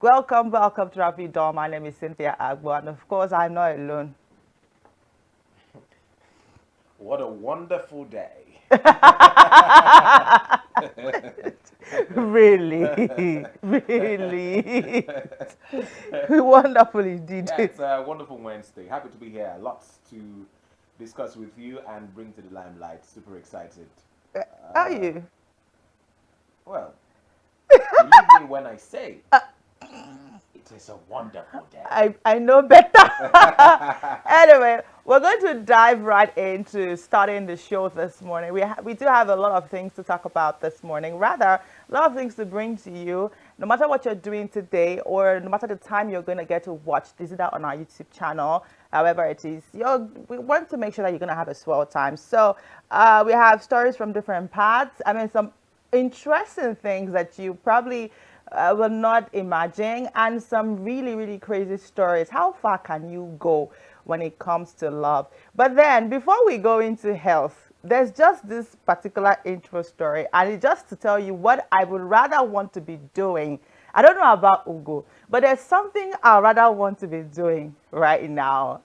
Welcome to Rafi Dawn. My name is Cynthia Agbo, and of course, I'm not alone. What a wonderful day. Really, really. Wonderful indeed. Yeah, it's a wonderful Wednesday. Happy to be here. Lots to discuss with you and bring to the limelight. Super excited. Are Uh, you? well, believe me when I say it is a wonderful day. I know better. Anyway, we're going to dive right into starting the show this morning. We do have a lot of things to talk about this morning. Rather, a lot of things to bring to you. No matter what you're doing today, or no matter the time you're going to get to watch this, either on our YouTube channel, however it is, we want to make sure that you're going to have a swell time. So we have stories from different paths. I mean, some interesting things that you probably will not imagine, and some really, really crazy stories. How far can you go when it comes to love? But then, before we go into health, there's just this particular intro story, and it's just to tell you what I would rather want to be doing. I don't know about Ugo, but there's something I rather want to be doing right now.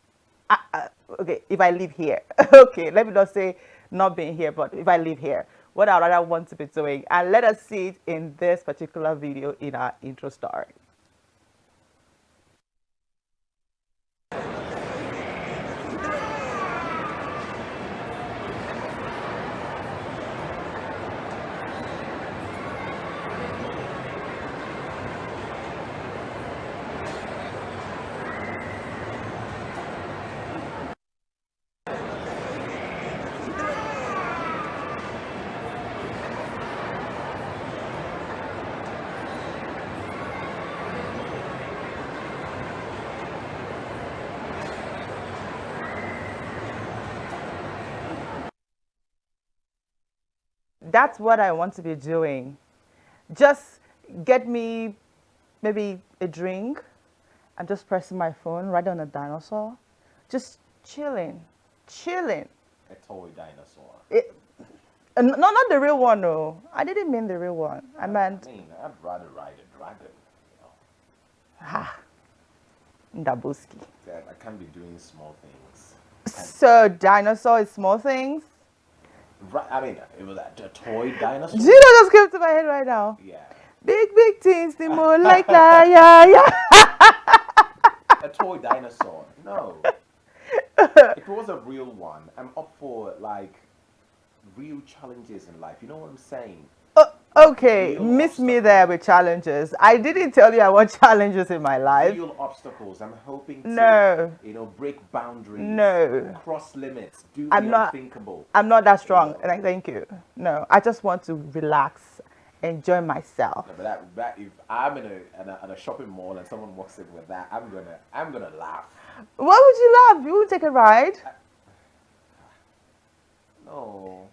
Okay, if I live here, okay, let me not say not being here, but if I live here, what I rather want to be doing. And let us see it in this particular video in our intro story. That's what I want to be doing. Just get me maybe a drink and just pressing my phone right on a dinosaur. Just chilling, chilling. A toy dinosaur. It, no, not the real one, no. I didn't mean the real one. I meant, I'd rather ride a dragon. ah, Ndabuski. That I can't be doing small things. So, dinosaur is small things. It was a toy dinosaur. Do you know just came to my head right now? Yeah. Big, big things, the more like that, yeah, yeah. A toy dinosaur. No. If it was a real one, I'm up for like real challenges in life. You know what I'm saying? Okay, Real miss me obstacles. there with challenges. I didn't tell you I want challenges in my life. Real obstacles. I'm hoping to, No, break boundaries, no. cross limits, do I'm the not. unthinkable. I'm not that You strong. know. Thank you. No, I just want to relax, enjoy myself. No, but that if I'm in a shopping mall and someone walks in with that, I'm gonna laugh. Why would you laugh? You would take a ride. No,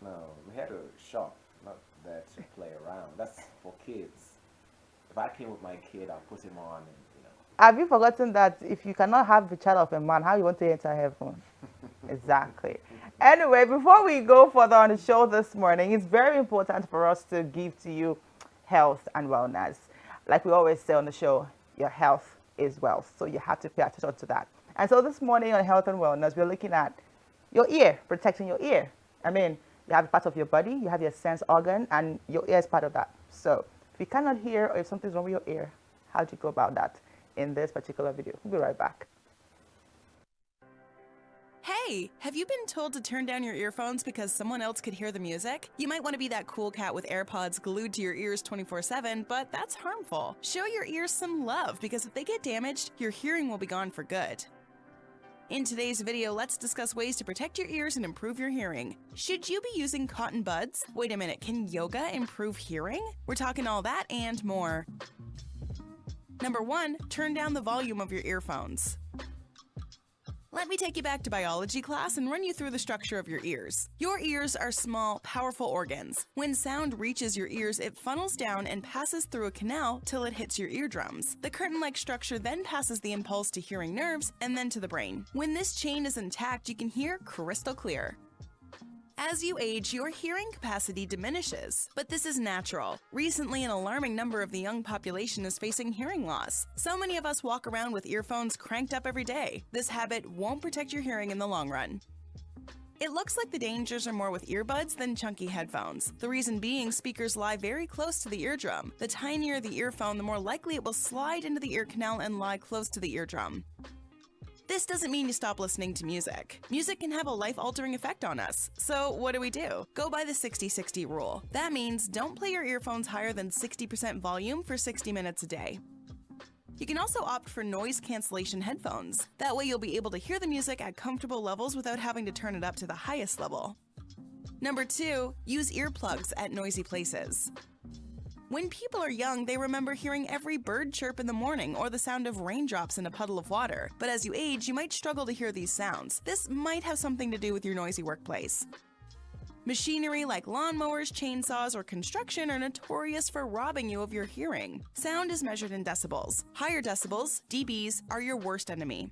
no, we had to shop, not there to play around. That's for kids. If I came with my kid, I'll put him on, and Have you forgotten that if you cannot have the child of a man, how you want to enter heaven? Exactly. Anyway, before we go further on the show this morning, it's very important for us to give to you health and wellness. Like we always say on the show, your health is wealth. So you have to pay attention to that. And so this morning on health and wellness, we're looking at your ear, protecting your ear. I mean, you have a part of your body, you have your sense organ, and your ear is part of that. So if you cannot hear or if something's wrong with your ear, how do you go about that in this particular video? We'll be right back. Hey, have you been told to turn down your earphones because someone else could hear the music? You might want to be that cool cat with AirPods glued to your ears 24/7, but that's harmful. Show your ears some love because if they get damaged, your hearing will be gone for good. In today's video, let's discuss ways to protect your ears and improve your hearing. Should you be using cotton buds? Wait a minute, can yoga improve hearing? We're talking all that and more. Number 1, turn down the volume of your earphones. Let me take you back to biology class and run you through the structure of your ears. Your ears are small, powerful organs. When sound reaches your ears, it funnels down and passes through a canal till it hits your eardrums. The curtain-like structure then passes the impulse to hearing nerves and then to the brain. When this chain is intact, you can hear crystal clear. As you age, your hearing capacity diminishes, but this is natural. Recently, an alarming number of the young population is facing hearing loss. So many of us walk around with earphones cranked up every day. This habit won't protect your hearing in the long run. It looks like the dangers are more with earbuds than chunky headphones. The reason being, speakers lie very close to the eardrum. The tinier the earphone, the more likely it will slide into the ear canal and lie close to the eardrum. This doesn't mean you stop listening to music. Music can have a life-altering effect on us. So what do? Go by the 60-60 rule. That means don't play your earphones higher than 60% volume for 60 minutes a day. You can also opt for noise cancellation headphones. That way you'll be able to hear the music at comfortable levels without having to turn it up to the highest level. Number 2, use earplugs at noisy places. When people are young, they remember hearing every bird chirp in the morning or the sound of raindrops in a puddle of water. But as you age, you might struggle to hear these sounds. This might have something to do with your noisy workplace. Machinery like lawnmowers, chainsaws, or construction are notorious for robbing you of your hearing. Sound is measured in decibels. Higher decibels, dBs, are your worst enemy.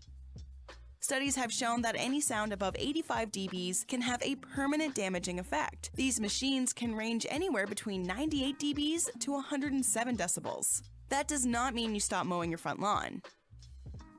Studies have shown that any sound above 85 dBs can have a permanent damaging effect. These machines can range anywhere between 98 dBs to 107 decibels. That does not mean you stop mowing your front lawn.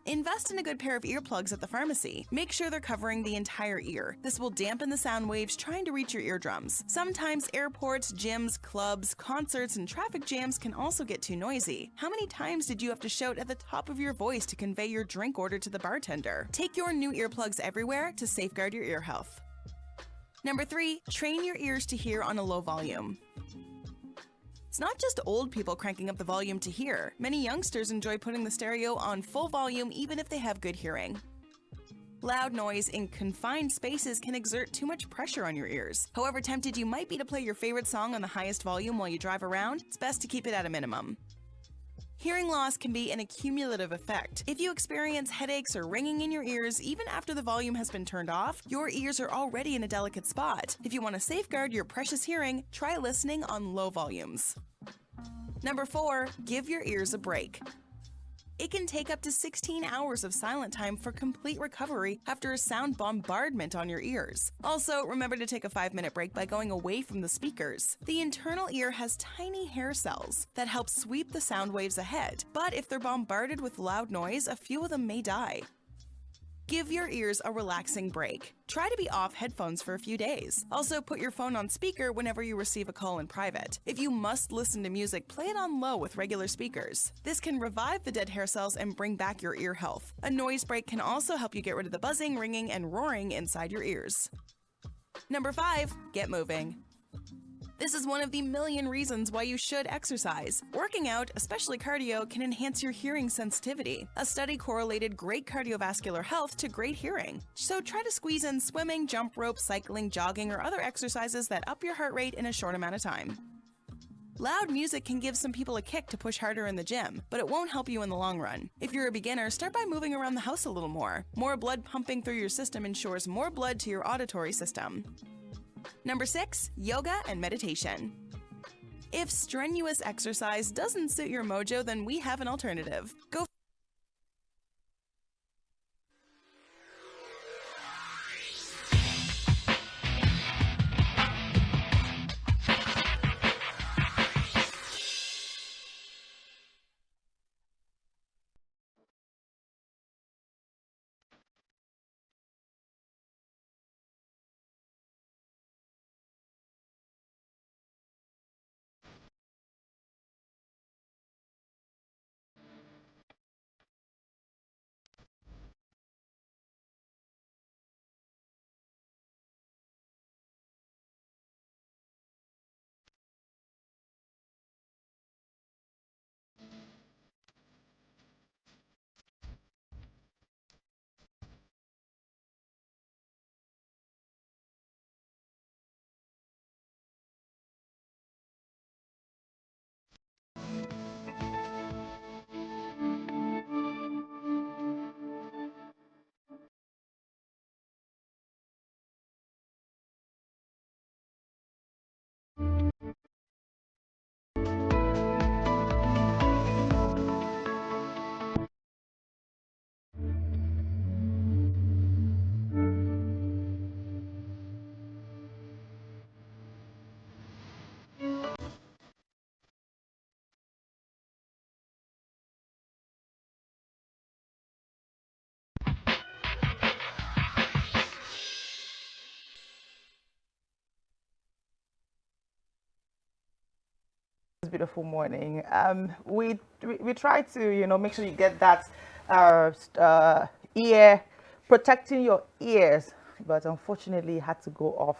Invest in a good pair of earplugs at the pharmacy. Make sure they're covering the entire ear. This will dampen the sound waves trying to reach your eardrums. Sometimes airports, gyms, clubs, concerts, and traffic jams can also get too noisy. How many times did you have to shout at the top of your voice to convey your drink order to the bartender? Take your new earplugs everywhere to safeguard your ear health. Number 3, train your ears to hear on a low volume. It's not just old people cranking up the volume to hear. Many youngsters enjoy putting the stereo on full volume even if they have good hearing. Loud noise in confined spaces can exert too much pressure on your ears. However tempted you might be to play your favorite song on the highest volume while you drive around, it's best to keep it at a minimum. Hearing loss can be an accumulative effect. If you experience headaches or ringing in your ears even after the volume has been turned off, your ears are already in a delicate spot. If you want to safeguard your precious hearing, try listening on low volumes. Number 4, give your ears a break. It can take up to 16 hours of silent time for complete recovery after a sound bombardment on your ears. Also, remember to take a 5-minute break by going away from the speakers. The internal ear has tiny hair cells that help sweep the sound waves ahead, but if they're bombarded with loud noise, a few of them may die. Give your ears a relaxing break. Try to be off headphones for a few days. Also, put your phone on speaker whenever you receive a call in private. If you must listen to music, play it on low with regular speakers. This can revive the dead hair cells and bring back your ear health. A noise break can also help you get rid of the buzzing, ringing, and roaring inside your ears. Number 5, get moving. This is one of the million reasons why you should exercise. Working out, especially cardio, can enhance your hearing sensitivity. A study correlated great cardiovascular health to great hearing. So try to squeeze in swimming, jump rope, cycling, jogging, or other exercises that up your heart rate in a short amount of time. Loud music can give some people a kick to push harder in the gym, but it won't help you in the long run. If you're a beginner, start by moving around the house a little more. More blood pumping through your system ensures more blood to your auditory system. Number 6, yoga and meditation. If strenuous exercise doesn't suit your mojo, then we have an alternative. Go beautiful morning. We try to make sure you get that ear protecting your ears, but unfortunately it had to go off.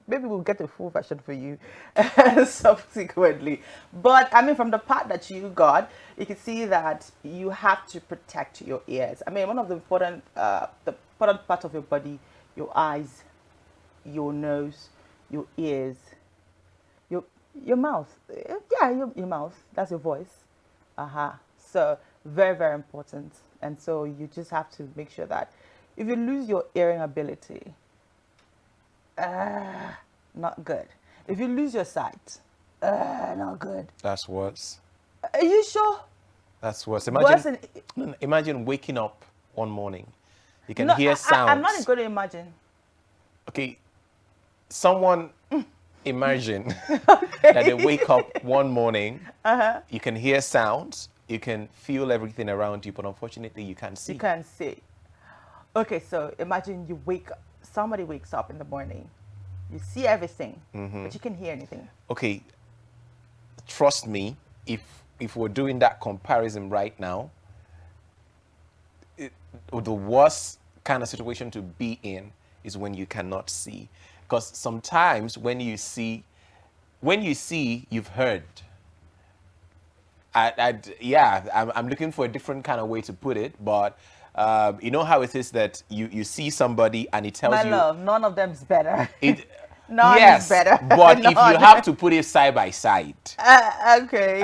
Maybe we'll get a full version for you subsequently. But I mean, from the part that you got, you can see that you have to protect your ears. I mean, one of the important part of your body, your eyes, your nose, your ears, your mouth. Yeah, your mouth. That's your voice. So very, very important. And so you just have to make sure that if you lose your hearing ability, not good. If you lose your sight, not good. That's worse. Are you sure? That's worse. Worse Imagine waking up one morning. You can No, hear sounds. I'm not going to imagine. Okay, someone imagine that they wake up one morning, you can hear sounds, you can feel everything around you, but unfortunately you can't see. You can't see. Okay, so imagine somebody wakes up in the morning, you see everything, but you can't hear anything. Okay, trust me, if we're doing that comparison right now, the worst kind of situation to be in is when you cannot see. Because sometimes when you see, you've heard. I'm looking for a different kind of way to put it, but you know how it is that you see somebody and it tells My you. love, none of them's better. None is better. But if you None. have to put it side by side. Okay.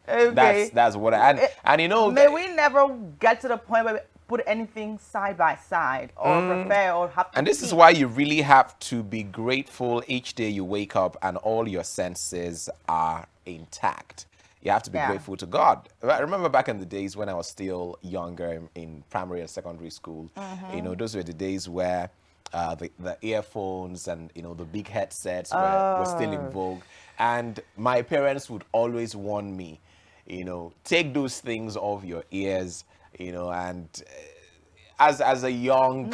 Okay. That's what and you know. May we never get to the point where we put anything side by side or prefer or have to. And this is why you really have to be grateful each day you wake up and all your senses are intact. You have to be grateful to God. I remember back in the days when I was still younger in primary and secondary school, those were the days where the earphones and, the big headsets were still in vogue. And my parents would always warn me, take those things off your ears, and as a young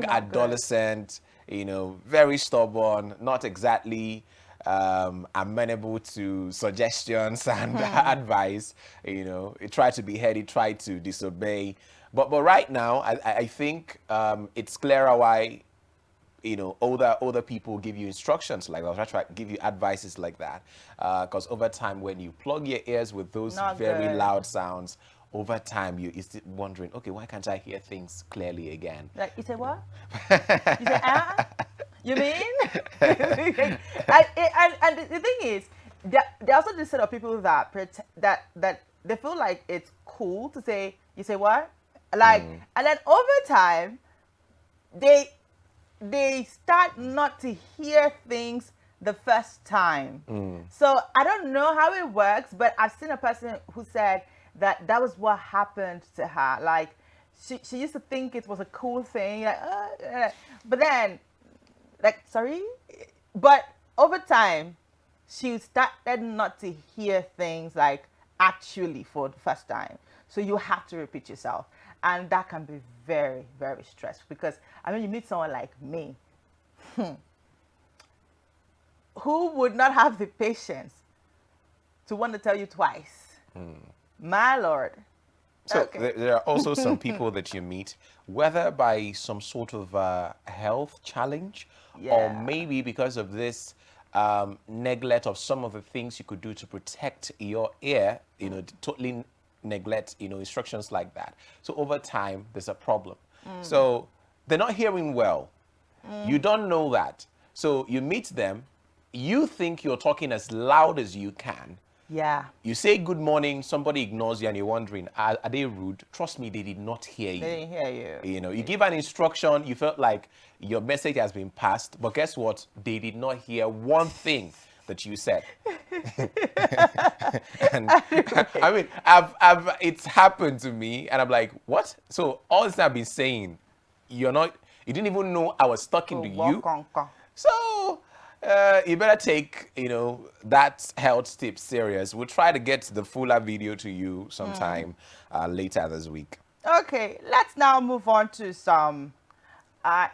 adolescent, very stubborn, not exactly amenable to suggestions and advice, try to be heady, try to disobey. But right now, I think it's clearer why, older people give you instructions like that, try to give you advices like that. Because over time, when you plug your ears with those very loud sounds, over time, you're still wondering, okay, why can't I hear things clearly again? Like, you say what? You say, You mean? and the thing is, there are also this set of people that they feel like it's cool to say, you say what? Like, and then over time, they start not to hear things the first time. So I don't know how it works, but I've seen a person who said that was what happened to her. Like, she used to think it was a cool thing, like, but then, like, sorry, but over time, she started not to hear things like actually for the first time. So you have to repeat yourself. And that can be very, very stressful because, I mean, you meet someone like me who would not have the patience to want to tell you twice. My Lord. So there are also some people that you meet, whether by some sort of health challenge or maybe because of this neglect of some of the things you could do to protect your ear, totally neglect, instructions like that. So over time, there's a problem. So they're not hearing well. You don't know that. So you meet them, you think you're talking as loud as you can. Yeah. You say good morning, somebody ignores you and you're wondering, are they rude? Trust me, they did not hear you. They didn't hear you. You give an instruction, you felt like your message has been passed, but guess what? They did not hear one thing that you said. And I mean, it's happened to me and I'm like, what? So all this I've been saying, you didn't even know I was talking to you. So you better take, that health tip serious. We'll try to get the fuller video to you sometime later this week. Okay, let's now move on to some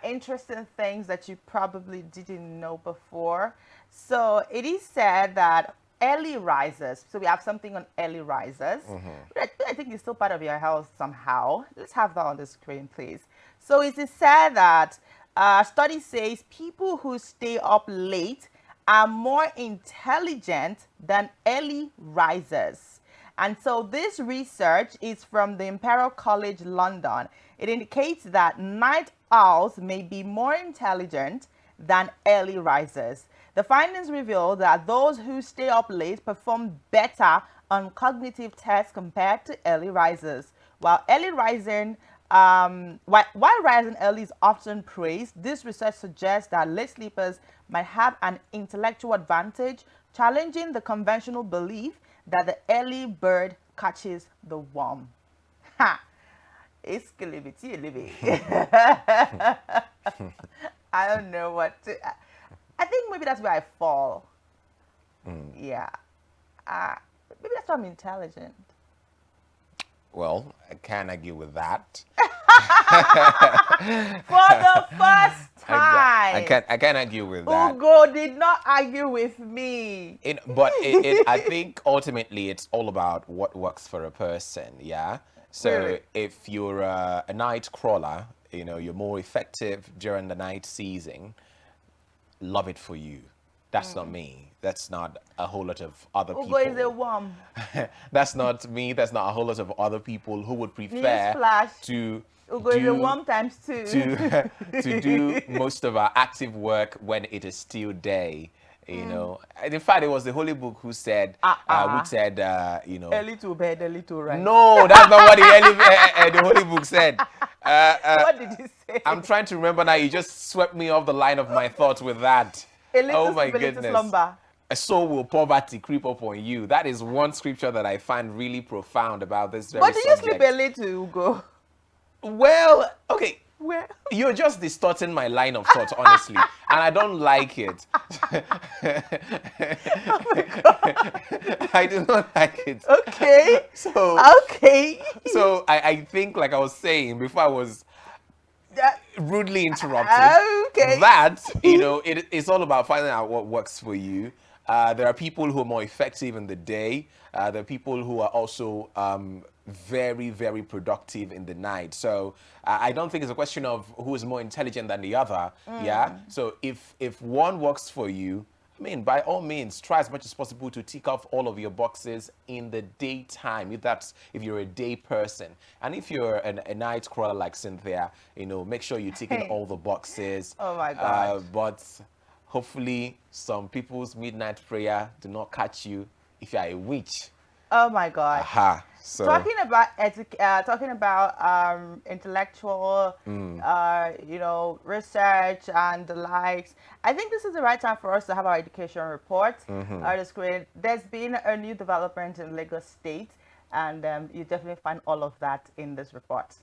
interesting things that you probably didn't know before. So it is said that early risers. So we have something on early risers. I think it's still part of your health somehow. Let's have that on the screen, please. So it is said that study says people who stay up late are more intelligent than early risers. And so this research is from the Imperial College London. It indicates that night owls may be more intelligent than early risers. The findings reveal that those who stay up late perform better on cognitive tests compared to early risers. While rising early is often praised, this research suggests that late sleepers might have an intellectual advantage, challenging the conventional belief that the early bird catches the worm. Ha! It's libby. I don't know what to. I think maybe that's where I fall. Yeah. Maybe that's why I'm intelligent. Well, I can't argue with that. For the first time. I can't argue with that. Ugo did not argue with me. I think ultimately it's all about what works for a person, yeah? So Really? if you're a night crawler, you're more effective during the night season, love it for you. That's not me. That's not a whole lot of other Ugo people. is a worm. That's not me. That's not a whole lot of other people who would prefer Newsflash. to Ugo is a worm times two. to do most of our active work when it is still day. And in fact, it was the Holy Book who said, which said, Early to bed, early to rise. No, that's not what the Holy Book said. What did you say? I'm trying to remember now. You just swept me off the line of my thoughts with that. A little Oh my sleep, a little goodness. slumber. So will poverty creep up on you. That is one scripture that I find really profound about this very But did you subject. sleep early to Ugo? Well, okay. Where? You're just distorting my line of thought, honestly, and I don't like it. I do not like it. Okay. Okay. So I think, like I was saying before, I was That- rudely interrupted. Okay. That, it's all about finding out what works for you. There are people who are more effective in the day. There are people who are also very, very productive in the night. So I don't think it's a question of who is more intelligent than the other. Yeah. So if one works for you, I mean, by all means, try as much as possible to tick off all of your boxes in the daytime, if you're a day person. And if you're a night crawler like Cynthia, make sure you tick in all the boxes. Oh my God. But hopefully some people's midnight prayer do not catch you if you're a witch. Oh my God. Aha. So Talking about intellectual, research and the likes. I think this is the right time for us to have our education report. There's been a new development in Lagos State, and you definitely find all of that in this report.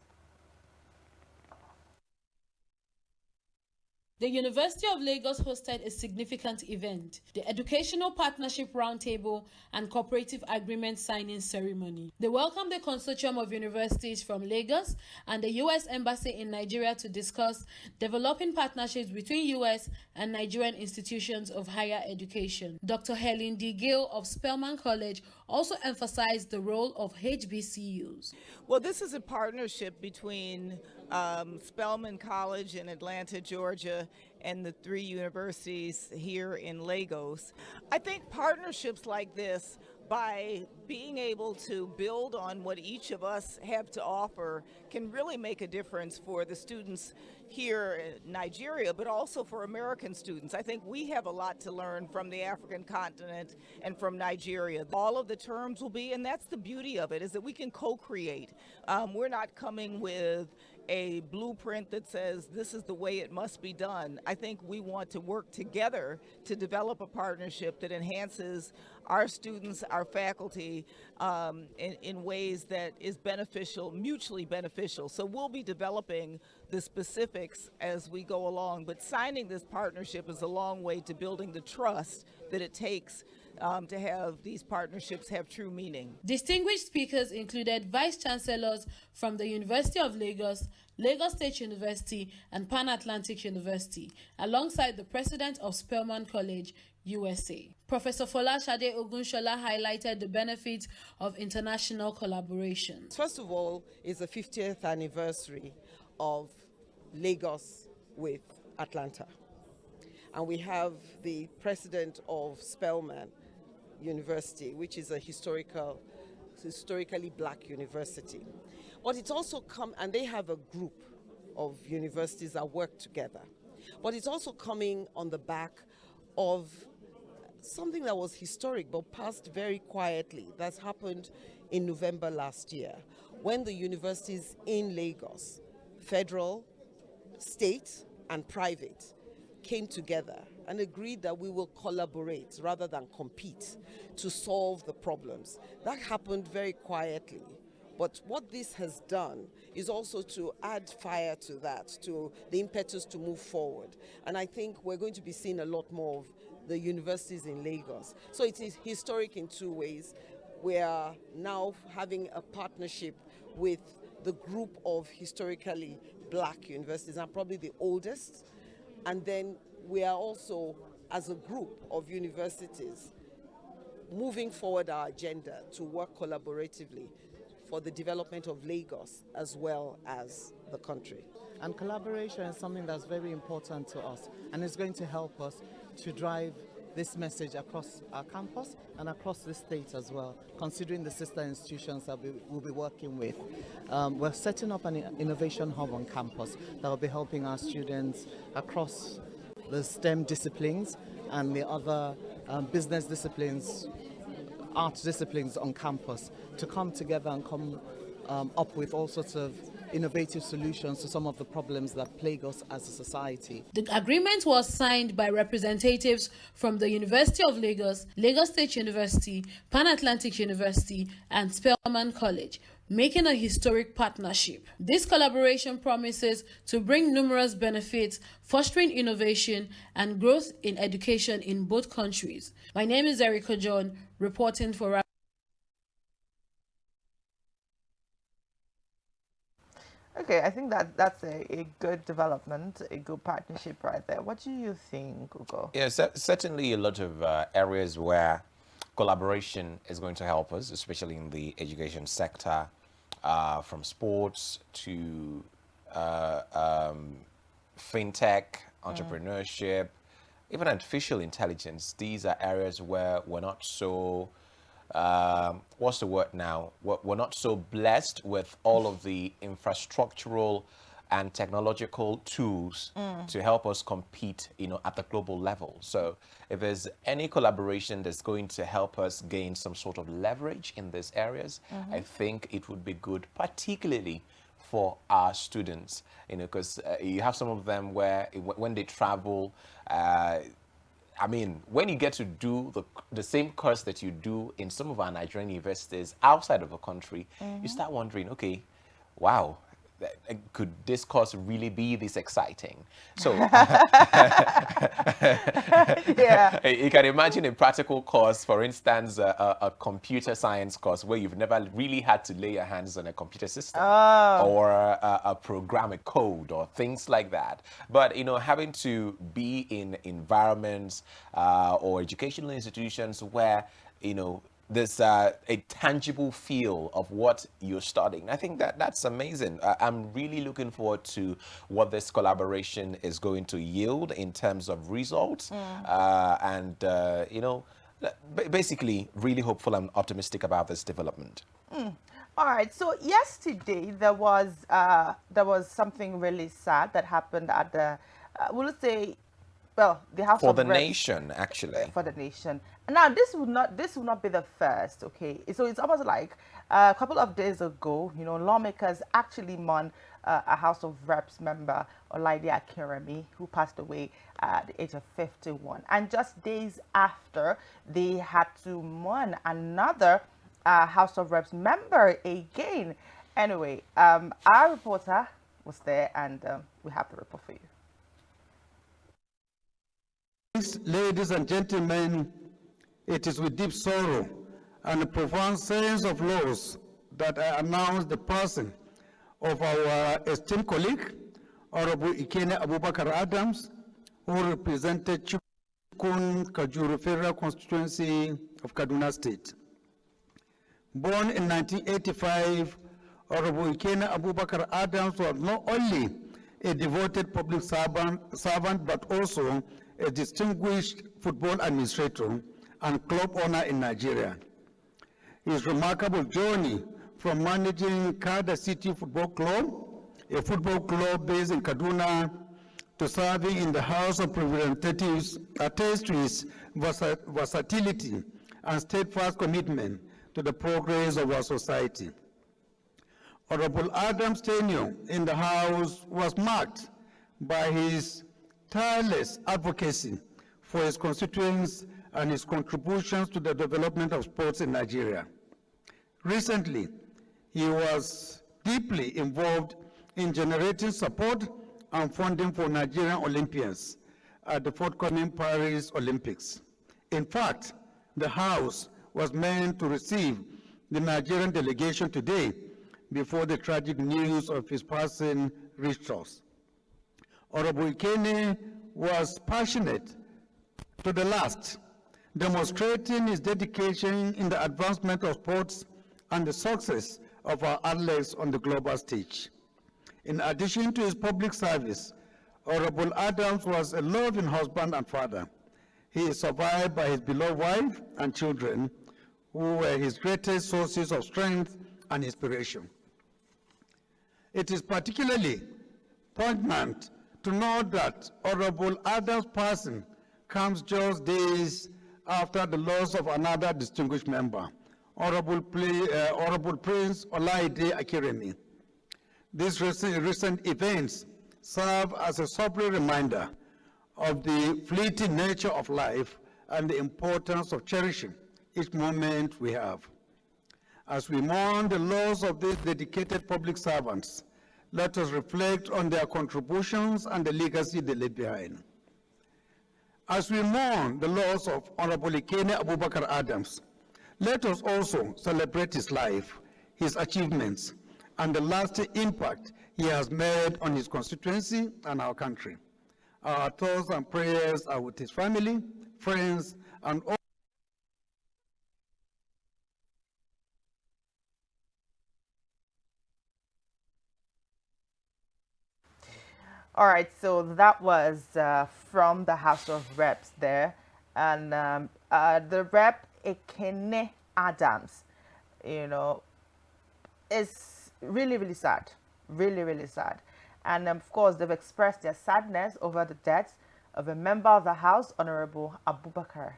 The University of Lagos hosted a significant event, the Educational Partnership Roundtable and Cooperative Agreement Signing Ceremony. They welcomed the consortium of universities from Lagos and the U.S. Embassy in Nigeria to discuss developing partnerships between U.S. and Nigerian institutions of higher education. Dr. Helen D. Gill of Spelman College also emphasized the role of HBCUs. Well, this is a partnership between Spelman College in Atlanta, Georgia, and the 3 universities here in Lagos. I think partnerships like this, by being able to build on what each of us have to offer, can really make a difference for the students here in Nigeria, but also for American students. I think we have a lot to learn from the African continent and from Nigeria. All of the terms will be, and that's the beauty of it, is that we can co-create. We're not coming with a blueprint that says this is the way it must be done. I think we want to work together to develop a partnership that enhances our students, our faculty, in ways that is beneficial, mutually beneficial. So we'll be developing the specifics as we go along, but signing this partnership is a long way to building the trust that it takes to have these partnerships have true meaning. Distinguished speakers included Vice Chancellors from the University of Lagos, Lagos State University, and Pan Atlantic University, alongside the President of Spelman College, USA. Professor Folashade Ogunshola highlighted the benefits of international collaboration. First of all, it's the 50th anniversary of Lagos with Atlanta. And we have the president of Spelman University, which is a historically black university. But it's also and they have a group of universities that work together. But it's also coming on the back of something that was historic but passed very quietly. That's happened in November last year, when the universities in Lagos, federal, state, and private, came together and agreed that we will collaborate rather than compete to solve the problems. That happened very quietly. But what this has done is also to add fire to that, to the impetus to move forward. And I think we're going to be seeing a lot more of the universities in Lagos. So it is historic in two ways. We are now having a partnership with the group of historically black universities, and probably the oldest. And then we are also, as a group of universities, moving forward our agenda to work collaboratively for the development of Lagos as well as the country. And collaboration is something that's very important to us, and it's going to help us to drive this message across our campus and across the state as well, considering the sister institutions that we'll be working with. We're setting up an innovation hub on campus that will be helping our students across the STEM disciplines and the other business disciplines, art disciplines on campus, to come together and come up with all sorts of innovative solutions to some of the problems that plague us as a society. The agreement was signed by representatives from the University of Lagos, Lagos State University, Pan Atlantic University, and Spelman College, making a historic partnership. This collaboration promises to bring numerous benefits, fostering innovation and growth in education in both countries. My name is Erica John, reporting for Okay, I think that's a good development, a good partnership right there. What do you think, Ugo? Yeah, certainly a lot of areas where collaboration is going to help us, especially in the education sector, from sports to fintech, entrepreneurship, even artificial intelligence. These are areas where we're not so what's the word now? We're not so blessed with all of the infrastructural and technological tools to help us compete, at the global level. So if there's any collaboration that's going to help us gain some sort of leverage in these areas, I think it would be good, particularly for our students, because you have some of them where when they travel, when you get to do the same course that you do in some of our Nigerian universities outside of the country, you start wondering, okay, wow, could this course really be this exciting? So Yeah. You can imagine a practical course, for instance, a computer science course where you've never really had to lay your hands on a computer system or a program, a code, or things like that. But, having to be in environments or educational institutions where, there's a tangible feel of what you're studying. I think that's amazing. I'm really looking forward to what this collaboration is going to yield in terms of results. Basically really hopeful and optimistic about this development. All right. So yesterday there was something really sad that happened at the the House for of the Reps. nation, actually. For the nation. Now this will not be the first. Okay. So it's almost like a couple of days ago, lawmakers actually mourned a House of Reps member, Olaide Akinremi, who passed away at the age of 51. And just days after, they had to mourn another House of Reps member again. Anyway, our reporter was there, and we have the report for you. Ladies and gentlemen, it is with deep sorrow and a profound sense of loss that I announce the passing of our esteemed colleague, Honorable Ikene Abubakar Adams, who represented Chief Kun Kajuru Federal Constituency of Kaduna State. Born in 1985, Honorable Ikena Abubakar Adams was not only a devoted public servant but also a distinguished football administrator and club owner in Nigeria. His remarkable journey from managing Kada City Football Club, a football club based in Kaduna, to serving in the House of Representatives attests to his versatility and steadfast commitment to the progress of our society. Honorable Adams' tenure in the House was marked by his tireless advocacy for his constituents and his contributions to the development of sports in Nigeria. Recently, he was deeply involved in generating support and funding for Nigerian Olympians at the forthcoming Paris Olympics. In fact, the House was meant to receive the Nigerian delegation today before the tragic news of his passing reached us. Honorable Ikene was passionate to the last, demonstrating his dedication in the advancement of sports and the success of our athletes on the global stage. In addition to his public service, Honorable Adams was a loving husband and father. He is survived by his beloved wife and children, who were his greatest sources of strength and inspiration. It is particularly poignant to note that Honorable Adams' passing comes just days after the loss of another distinguished member, Honorable Prince Olaide Akiremi. These recent events serve as a sobering reminder of the fleeting nature of life and the importance of cherishing each moment we have. As we mourn the loss of these dedicated public servants, let us reflect on their contributions and the legacy they left behind. As we mourn the loss of Honorable Ikene Abubakar Adams, let us also celebrate his life, his achievements, and the lasting impact he has made on his constituency and our country. Our thoughts and prayers are with his family, friends, and all. All right, so that was from the House of Reps there. And the rep, Ikene Adams, you know, is really, really sad. Really, really sad. And of course, they've expressed their sadness over the death of a member of the House, Honorable Abubakar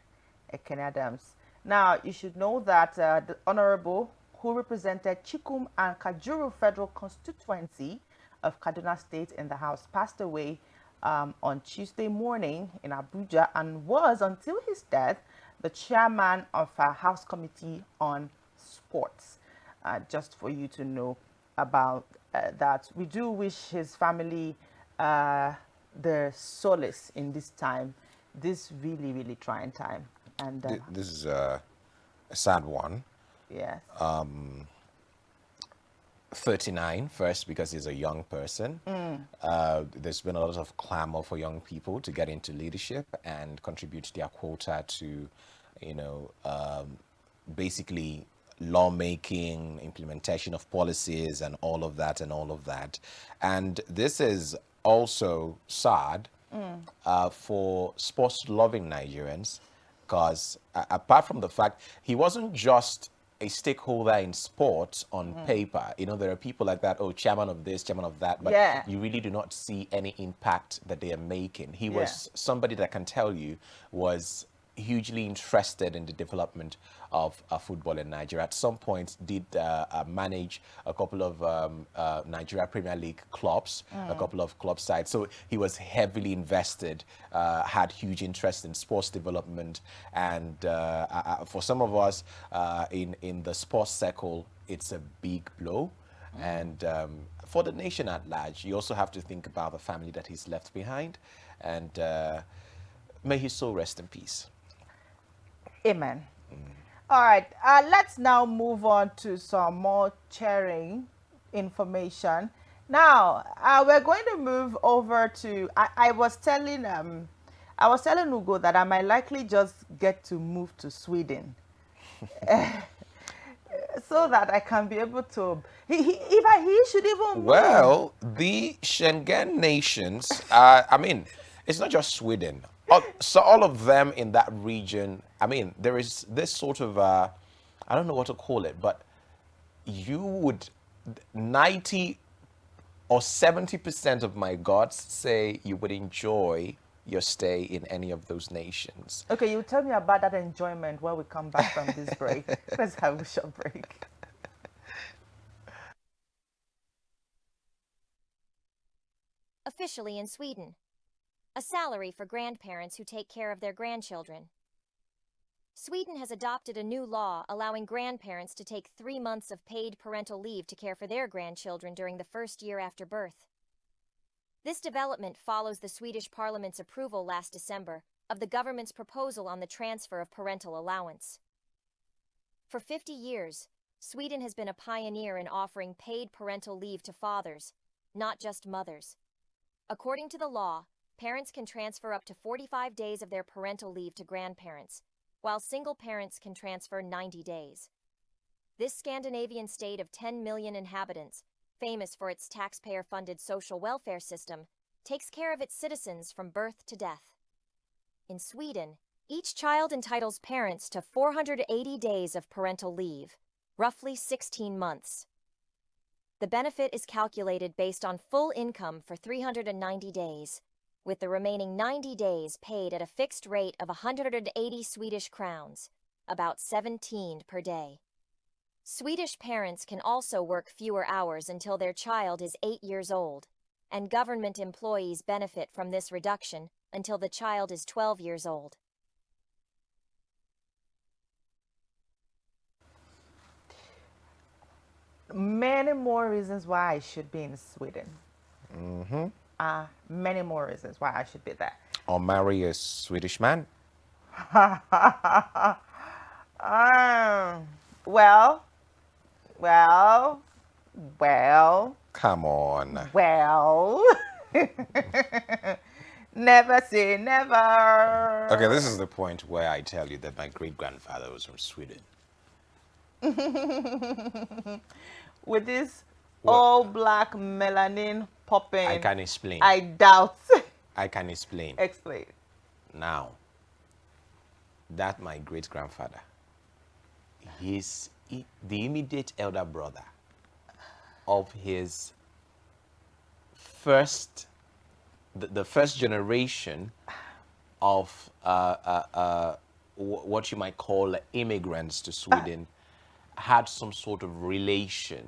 Ikene Adams. Now, you should know that the Honorable, who represented Chikum and Kajuru Federal Constituency of Kaduna State in the House, passed away on Tuesday morning in Abuja and was, until his death, the chairman of our House Committee on Sports. Just for you to know about that. We do wish his family the solace in this time, this really, really trying time. And this is a sad one. Yes. 39 first, because he's a young person. There's been a lot of clamor for young people to get into leadership and contribute their quota to, you know, basically lawmaking, implementation of policies and all of that. And this is also sad for sports-loving Nigerians, because apart from the fact he wasn't just a stakeholder in sports on paper. You know, there are people like that, oh, chairman of this, chairman of that, but you really do not see any impact that they are making. He was somebody that can tell you was hugely interested in the development of football in Nigeria. At some point did manage a couple of Nigeria Premier League clubs, a couple of club sides. So he was heavily invested, had huge interest in sports development. And for some of us in the sports circle, it's a big blow. And for the nation at large, you also have to think about the family that he's left behind. And may his soul rest in peace. Amen. All right, let's now move on to some more cheering information. Now, we're going to move over to, I was telling I was telling Ugo that I might likely just get to move to Sweden. So that I can be able to. He should even move. Well, the Schengen nations, I mean, it's not just Sweden. So all of them in that region, I mean, there is this sort of, I don't know what to call it, but you would, 90 or 70% of my gods say you would enjoy your stay in any of those nations. Okay, you tell me about that enjoyment when we come back from this break. Let's have a short break. Officially in Sweden, a salary for grandparents who take care of their grandchildren. Sweden has adopted a new law allowing grandparents to take 3 months of paid parental leave to care for their grandchildren during the first year after birth. This development follows the Swedish Parliament's approval last December of the government's proposal on the transfer of parental allowance. For 50 years, Sweden has been a pioneer in offering paid parental leave to fathers, not just mothers. According to the law, parents can transfer up to 45 days of their parental leave to grandparents, while single parents can transfer 90 days. This Scandinavian state of 10 million inhabitants, famous for its taxpayer-funded social welfare system, takes care of its citizens from birth to death. In Sweden, each child entitles parents to 480 days of parental leave, roughly 16 months. The benefit is calculated based on full income for 390 days, with the remaining 90 days paid at a fixed rate of 180 Swedish crowns, about 17 per day. Swedish parents can also work fewer hours until their child is 8 years old, and government employees benefit from this reduction until the child is 12 years old. Many more reasons why I should be in Sweden. Many more reasons why I should be there. Or marry a Swedish man. Well. Come on. Well. Never say never. Okay, this is the point where I tell you that my great-grandfather was from Sweden. With this all black melanin popping. I can explain. I doubt. I can explain. Explain. Now, that my great-grandfather, he's the immediate elder brother of his the first generation of what you might call immigrants to Sweden, had some sort of relation,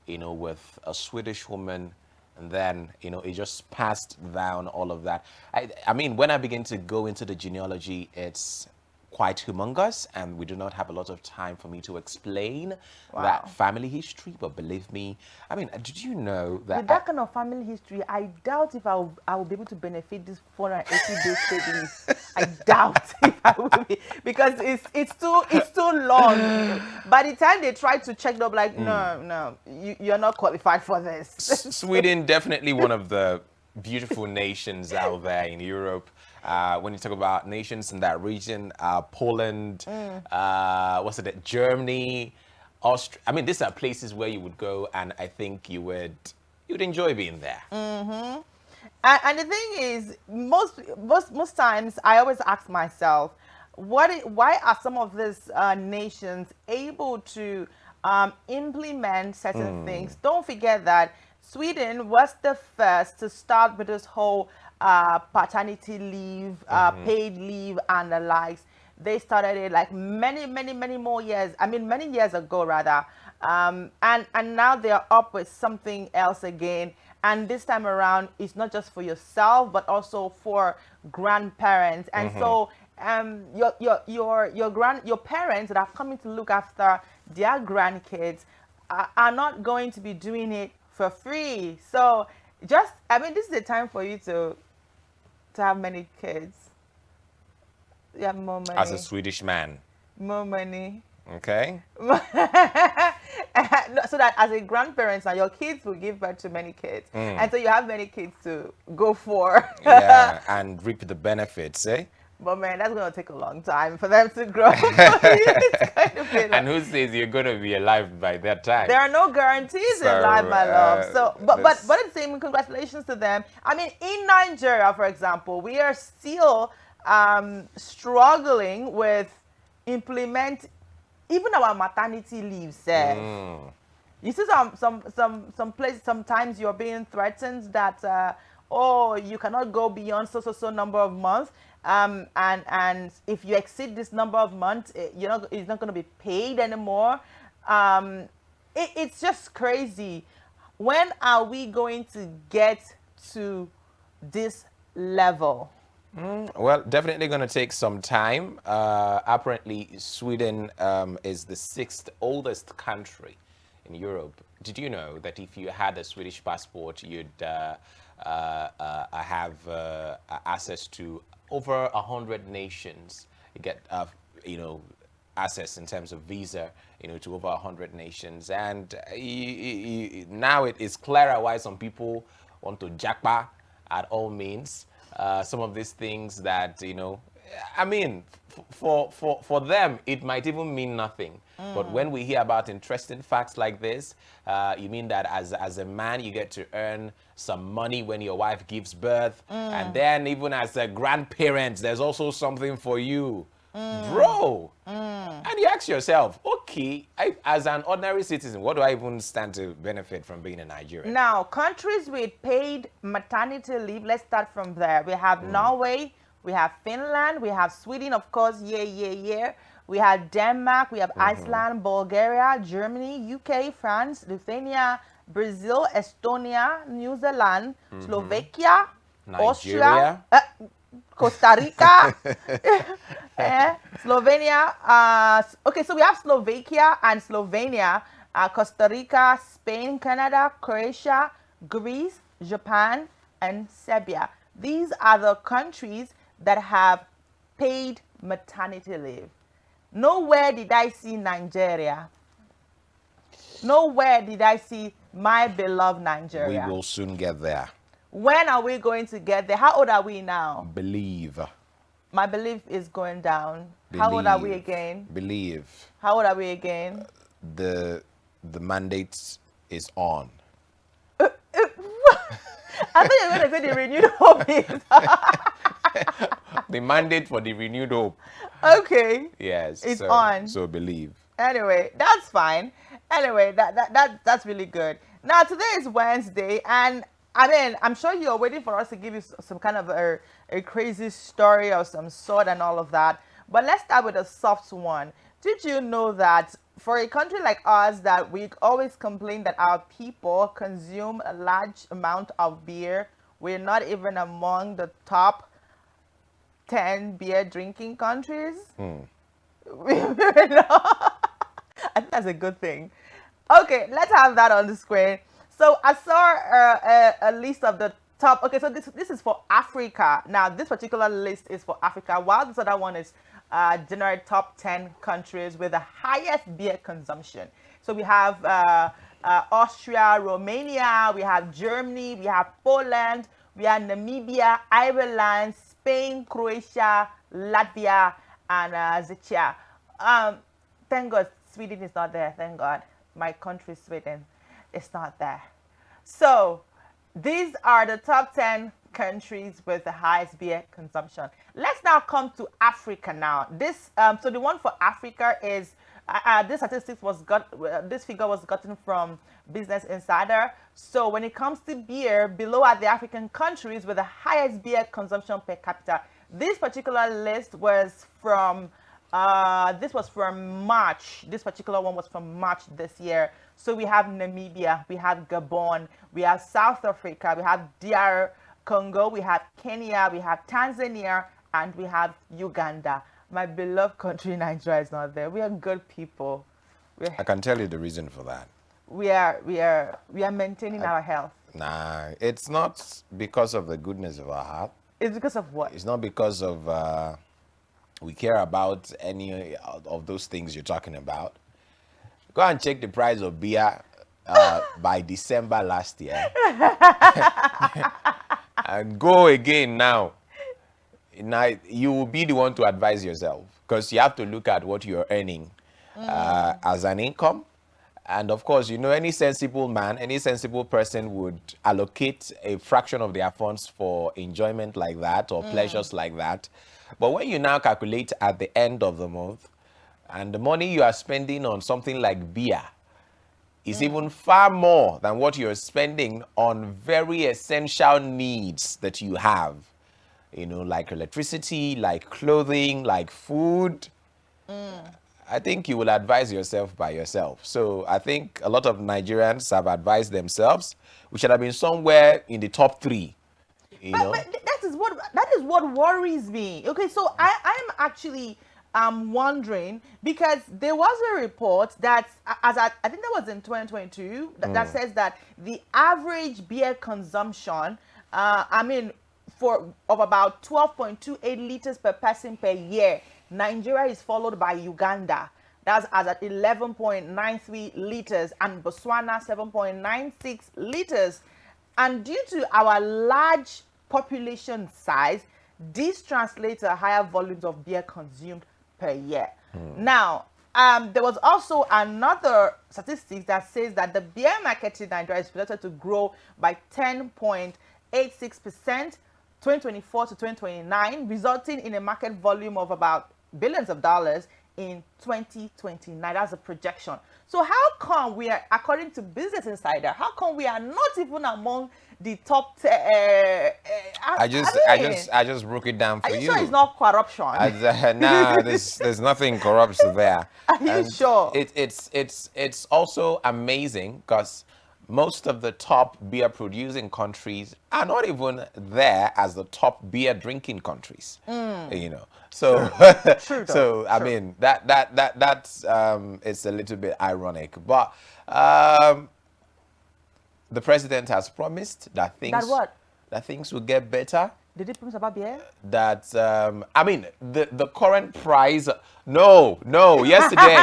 with a Swedish woman, and then, it just passed down all of that. I mean, when I begin to go into the genealogy, it's quite humongous, and we do not have a lot of time for me to explain that family history, but believe me, I mean, did you know that... With that kind of family history, I doubt if I will be able to benefit this 480 days paid leave. I doubt if I will be, because it's too long. By the time they try to check, they'll be like, no, you're not qualified for this. Sweden, definitely one of the beautiful nations out there in Europe. When you talk about nations in that region, Poland, Germany, Austria. I mean, these are places where you would go, and I think you'd enjoy being there. Mm-hmm. And the thing is, most times I always ask myself, why are some of these nations able to implement certain things? Don't forget that Sweden was the first to start with this whole paternity leave, paid leave, and the likes. They started it like many more years. I mean, many years ago, rather. And now they're up with something else again. And this time around, it's not just for yourself, but also for grandparents. And so, your parents that are coming to look after their grandkids are not going to be doing it for free. So, this is the time for you to have many kids. You have more money. As a Swedish man. More money. Okay. So that as a grandparent now, your kids will give birth to many kids. And so you have many kids to go for. Yeah, and reap the benefits, eh? But man, that's going to take a long time for them to grow. It's going to be like, And who says you're going to be alive by that time? there are no guarantees So, in life, my love. So, but this- it's the same. Congratulations to them. I mean, in Nigeria, for example, we are still struggling with implement even our maternity leave. You see some places. Sometimes you're being threatened that oh, you cannot go beyond so number of months. And if you exceed this number of months, it's not going to be paid anymore. It's just crazy. When are we going to get to this level? Well, definitely going to take some time. Apparently, Sweden is the 6th oldest country in Europe. Did you know that if you had a Swedish passport, you'd have access to over 100 nations? You get, access in terms of visa, to over 100 nations. And now it is clearer why some people want to jackpot at all means. Some of these things that, I mean, for them, it might even mean nothing. But when we hear about interesting facts like this, you mean that as a man, you get to earn some money when your wife gives birth. And then even as a grandparent, there's also something for you. Bro. And you ask yourself, okay, as an ordinary citizen, what do I even stand to benefit from being in Nigeria? Now, countries with paid maternity leave, let's start from there. We have Norway, we have Finland, we have Sweden, of course, yeah. We have Denmark, we have Iceland, Bulgaria, Germany, UK, France, Lithuania, Brazil, Estonia, New Zealand, Slovakia, Austria, Costa Rica, Slovenia. Okay, so we have Slovakia and Slovenia, Costa Rica, Spain, Canada, Croatia, Greece, Japan, and Serbia. These are the countries that have paid maternity leave. Nowhere did I see Nigeria. Nowhere did I see my beloved Nigeria. We will soon get there. When are we going to get there? How old are we now? Believe. My belief is going down. How old are we again? Believe. How old are we again? The mandate is on. I thought you were going to say the renewed hope is. The mandate for the renewed hope. Okay. Yes. It's on. So believe. Anyway, that's fine. Anyway, that's really good. Now, today is Wednesday, and I mean, I'm sure you're waiting for us to give you some kind of a crazy story of some sort and all of that. But let's start with a soft one. Did you know that for a country like ours, that we always complain that our people consume a large amount of beer? We're not even among the top 10 beer drinking countries. I think that's a good thing. Okay, let's have that on the screen. So I saw a list of the top. Okay, so this is for Africa. Now, this particular list is for Africa, while this other one is general top 10 countries with the highest beer consumption. So we have Austria, Romania, we have Germany, we have Poland, we have Namibia, Ireland, Spain, Croatia, Latvia, and Czechia. Thank God Sweden is not there. Thank God. My country, Sweden, is not there. So these are the top 10 countries with the highest beer consumption. Let's now come to Africa now. This so the one for Africa is this statistics was this figure was gotten from Business Insider. So when it comes to beer, below are the African countries with the highest beer consumption per capita. This particular list was from this was from March. This particular one was from March this year. So we have Namibia, we have Gabon, we have South Africa, we have DR Congo, we have Kenya, we have Tanzania, and we have Uganda. My beloved country, Nigeria, is not there. We are good people. I can tell you the reason for that. We are maintaining our health. Nah, it's not because of the goodness of our heart. It's because of what? It's not because of we care about any of those things you're talking about. Go and check the price of beer by December last year. And go again now. Now, you will be the one to advise yourself, because you have to look at what you're earning as an income. And of course, you know, any sensible man, any sensible person would allocate a fraction of their funds for enjoyment like that or pleasures like that. But when you now calculate at the end of the month, and the money you are spending on something like beer is even far more than what you're spending on very essential needs that you have, you know, like electricity, like clothing, like food. I think you will advise yourself by yourself. So I think a lot of Nigerians have advised themselves. We should have been somewhere in the top 3. You know? But that is what worries me. Okay, so I'm actually wondering, because there was a report that, I think that was in 2022, that says that the average beer consumption, of about 12.28 liters per person per year. Nigeria is followed by Uganda. That's at 11.93 liters, and Botswana 7.96 liters. And due to our large population size, this translates to higher volumes of beer consumed per year. Now, there was also another statistic that says that the beer market in Nigeria is projected to grow by 10.86% 2024 to 2029, resulting in a market volume of about billions of dollars in 2029. That's a projection. So how come we are, according to Business Insider, how come we are not even among the top 10? I just broke it down for you. Are you sure it's not corruption? Nah, there's nothing corrupt there. Are you sure? It's also amazing because most of the top beer producing countries are not even there as the top beer drinking countries. You know, so True, so I mean that's it's a little bit ironic, but the president has promised that things will get better. Did he promise about beer? That I mean, the current price. No. Yesterday,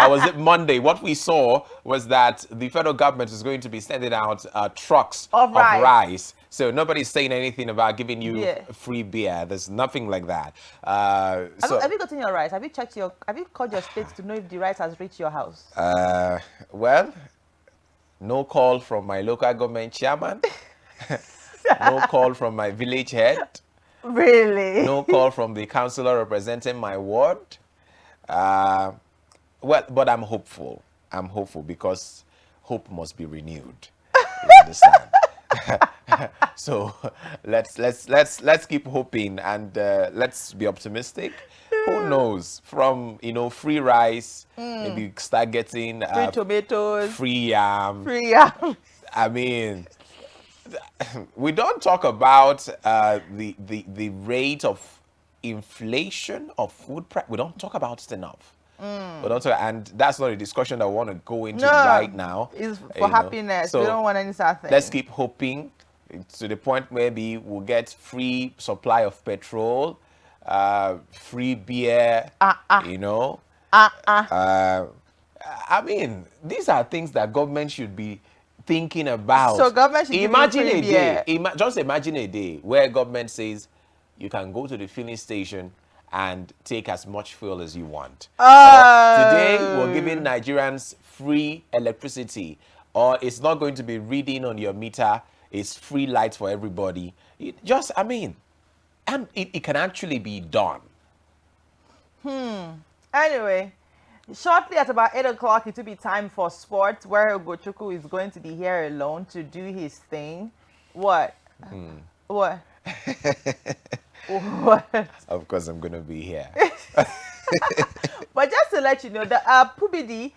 was it Monday? What we saw was that the federal government is going to be sending out trucks of rice. So nobody's saying anything about giving you free beer. There's nothing like that. Have you gotten your rice? Have you checked Have you called your states to know if the rice has reached your house? Well, no call from my local government chairman. No call from my village head. Really? No call from the councillor representing my ward. Well, but I'm hopeful. I'm hopeful because hope must be renewed. You understand? So let's keep hoping and let's be optimistic. Who knows? From free rice, maybe start getting free tomatoes, free yam. I mean, we don't talk about the rate of inflation of food price. We don't talk about it enough. We don't talk, and that's not a discussion that we want to go into right now. It's for happiness. So we don't want any sad thing. Let's keep hoping to the point maybe we'll get free supply of petrol, free beer, I mean, these are things that government should be thinking about. So government should imagine a day. Just imagine a day where government says you can go to the filling station and take as much fuel as you want. Today we're giving Nigerians free electricity, or it's not going to be reading on your meter. It's free lights for everybody. And it can actually be done. Anyway, shortly at about 8 o'clock, it will be time for sports, where Ugochukwu is going to be here alone to do his thing. What? What? What? Of course, I'm going to be here. But just to let you know, the Pubiti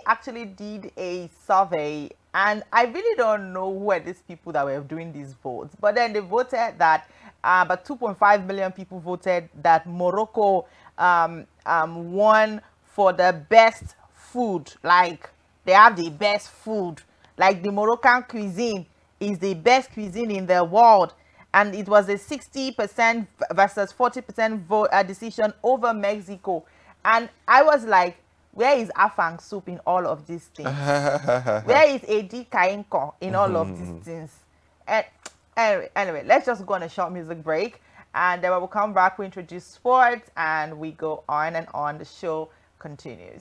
actually did a survey, and I really don't know who are these people that were doing these votes. But then they voted that about 2.5 million people voted that Morocco won for the best food. Like, they have the best food. Like, the Moroccan cuisine is the best cuisine in the world. and it was a 60% versus 40% vote decision over Mexico. And I was like, where is Afang Soup in all of these things? Where is Edi Kainko in all of these things? And anyway, let's just go on a short music break, and then when we come back, we introduce sports, and we go on and on. The show continues.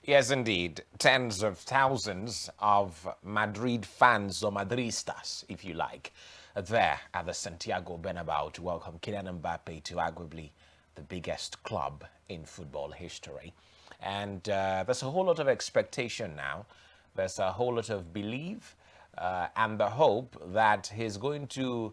Yes, indeed. Tens of thousands of Madrid fans, or Madristas, if you like, are there at the Santiago Bernabeu to welcome Kylian Mbappe to arguably the biggest club in football history. And there's a whole lot of expectation now. There's a whole lot of belief and the hope that he's going to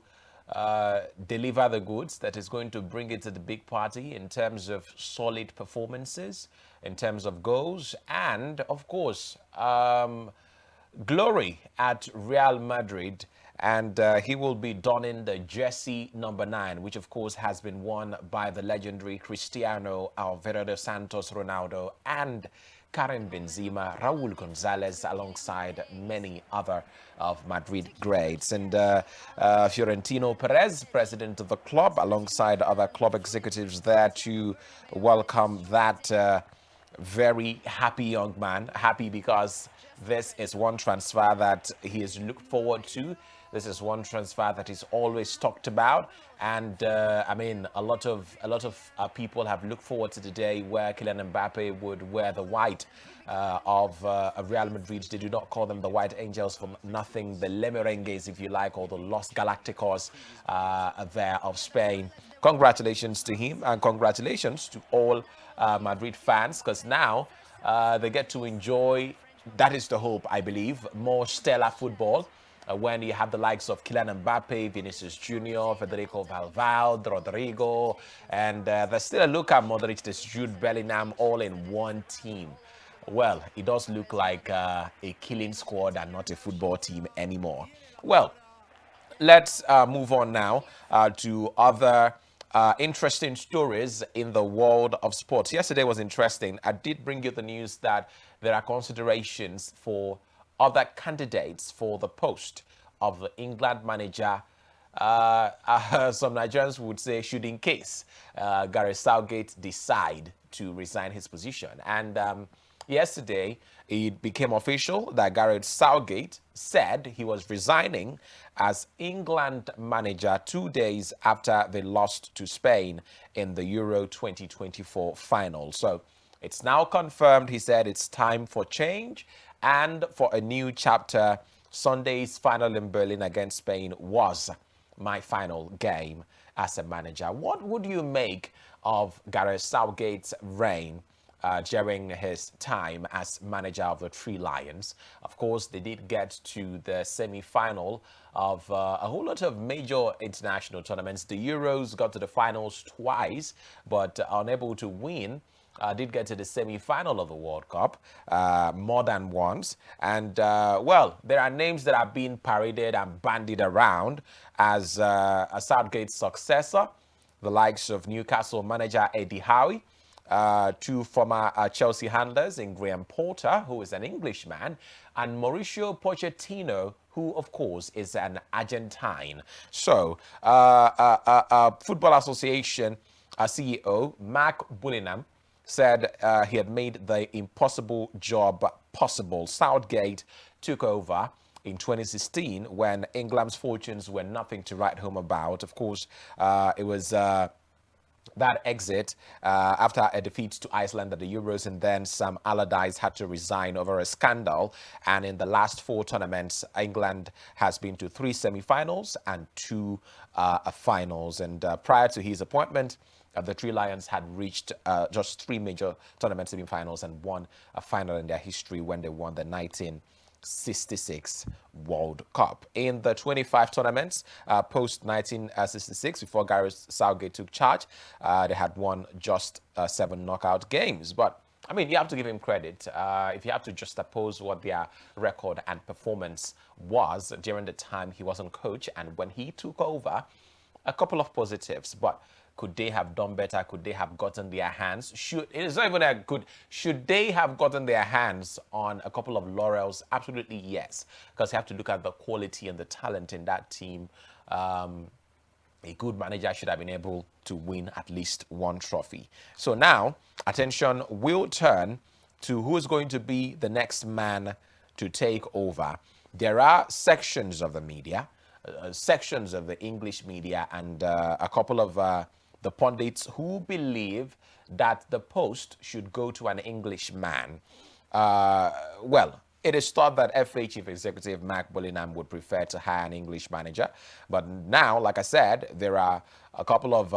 deliver the goods, that is going to bring it to the big party in terms of solid performances, in terms of goals, and of course glory at Real Madrid. And he will be donning the jersey number 9, which of course has been worn by the legendary Cristiano Alvaro dos Santos Ronaldo and Karim Benzema, Raul Gonzalez, alongside many other of Madrid greats. And Fiorentino Perez, president of the club, alongside other club executives there to welcome that very happy young man. Happy because this is one transfer that he has looked forward to. This is one transfer that is always talked about, and I mean, a lot of people have looked forward to the day where Kylian Mbappe would wear the white of Real Madrid. They do not call them the White Angels for nothing. The Le Merengues, if you like, or the Los Galacticos there of Spain. Congratulations to him, and congratulations to all Madrid fans, because now they get to enjoy, that is the hope, I believe, more stellar football. When you have the likes of Kylian Mbappe, Vinicius Junior, Federico Valverde, Rodrigo, and there's still a Luka Modric, there's Jude Bellingham, all in one team. Well, it does look like a killing squad and not a football team anymore. Well, let's move on now to other interesting stories in the world of sports. Yesterday was interesting. I did bring you the news that there are considerations for other candidates for the post of the England manager. Some Nigerians would say, should in case Gareth Southgate decide to resign his position. And yesterday, it became official that Gareth Southgate said he was resigning as England manager 2 days after they lost to Spain in the Euro 2024 final. So it's now confirmed. He said it's time for change and for a new chapter. Sunday's final in Berlin against Spain was my final game as a manager. What would you make of Gareth Southgate's reign during his time as manager of the Three Lions? Of course, they did get to the semi-final of a whole lot of major international tournaments. The Euros got to the finals twice, but unable to win. Did get to the semi-final of the World Cup more than once. And, well, there are names that are being paraded and bandied around as a Southgate successor, the likes of Newcastle manager Eddie Howe, 2 former Chelsea handlers in Graham Potter, who is an Englishman, and Mauricio Pochettino, who, of course, is an Argentine. So, Football Association CEO Mark Bullingham said he had made the impossible job possible. Southgate took over in 2016 when England's fortunes were nothing to write home about. Of course, it was that exit after a defeat to Iceland at the Euros, and then Sam Allardyce had to resign over a scandal. And in the last 4 tournaments, England has been to 3 semi-finals and 2 finals. And prior to his appointment, the Three Lions had reached just 3 major tournament semi-finals and won a final in their history when they won the 1966 World Cup. In the 25 tournaments post 1966, before Gareth Southgate took charge, they had won just 7 knockout games. But I mean, you have to give him credit. If you have to juxtapose what their record and performance was during the time he wasn't coach and when he took over, a couple of positives. But could they have done better? Could they have gotten their hands? Should they have gotten their hands on a couple of laurels? Absolutely yes, because you have to look at the quality and the talent in that team. A good manager should have been able to win at least one trophy. So now, attention will turn to who is going to be the next man to take over. There are sections of the media, sections of the English media, and a couple of the pundits who believe that the post should go to an English man. Well, it is thought that FA Chief Executive Mark Bullingham would prefer to hire an English manager. But now, like I said, there are a couple of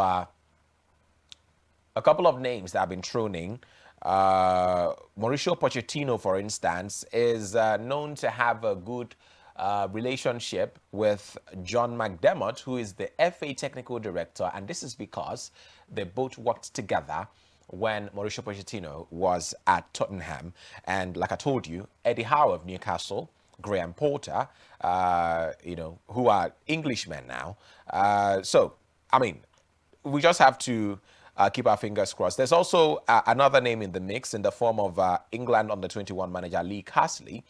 names that have been thrown in. Mauricio Pochettino, for instance, is known to have a good relationship with John McDermott, who is the FA technical director. And this is because they both worked together when Mauricio Pochettino was at Tottenham. And like I told you, Eddie Howe of Newcastle, Graham Porter, who are Englishmen now. So, I mean, we just have to keep our fingers crossed. There's also another name in the mix in the form of England under-21 manager Lee Carsley,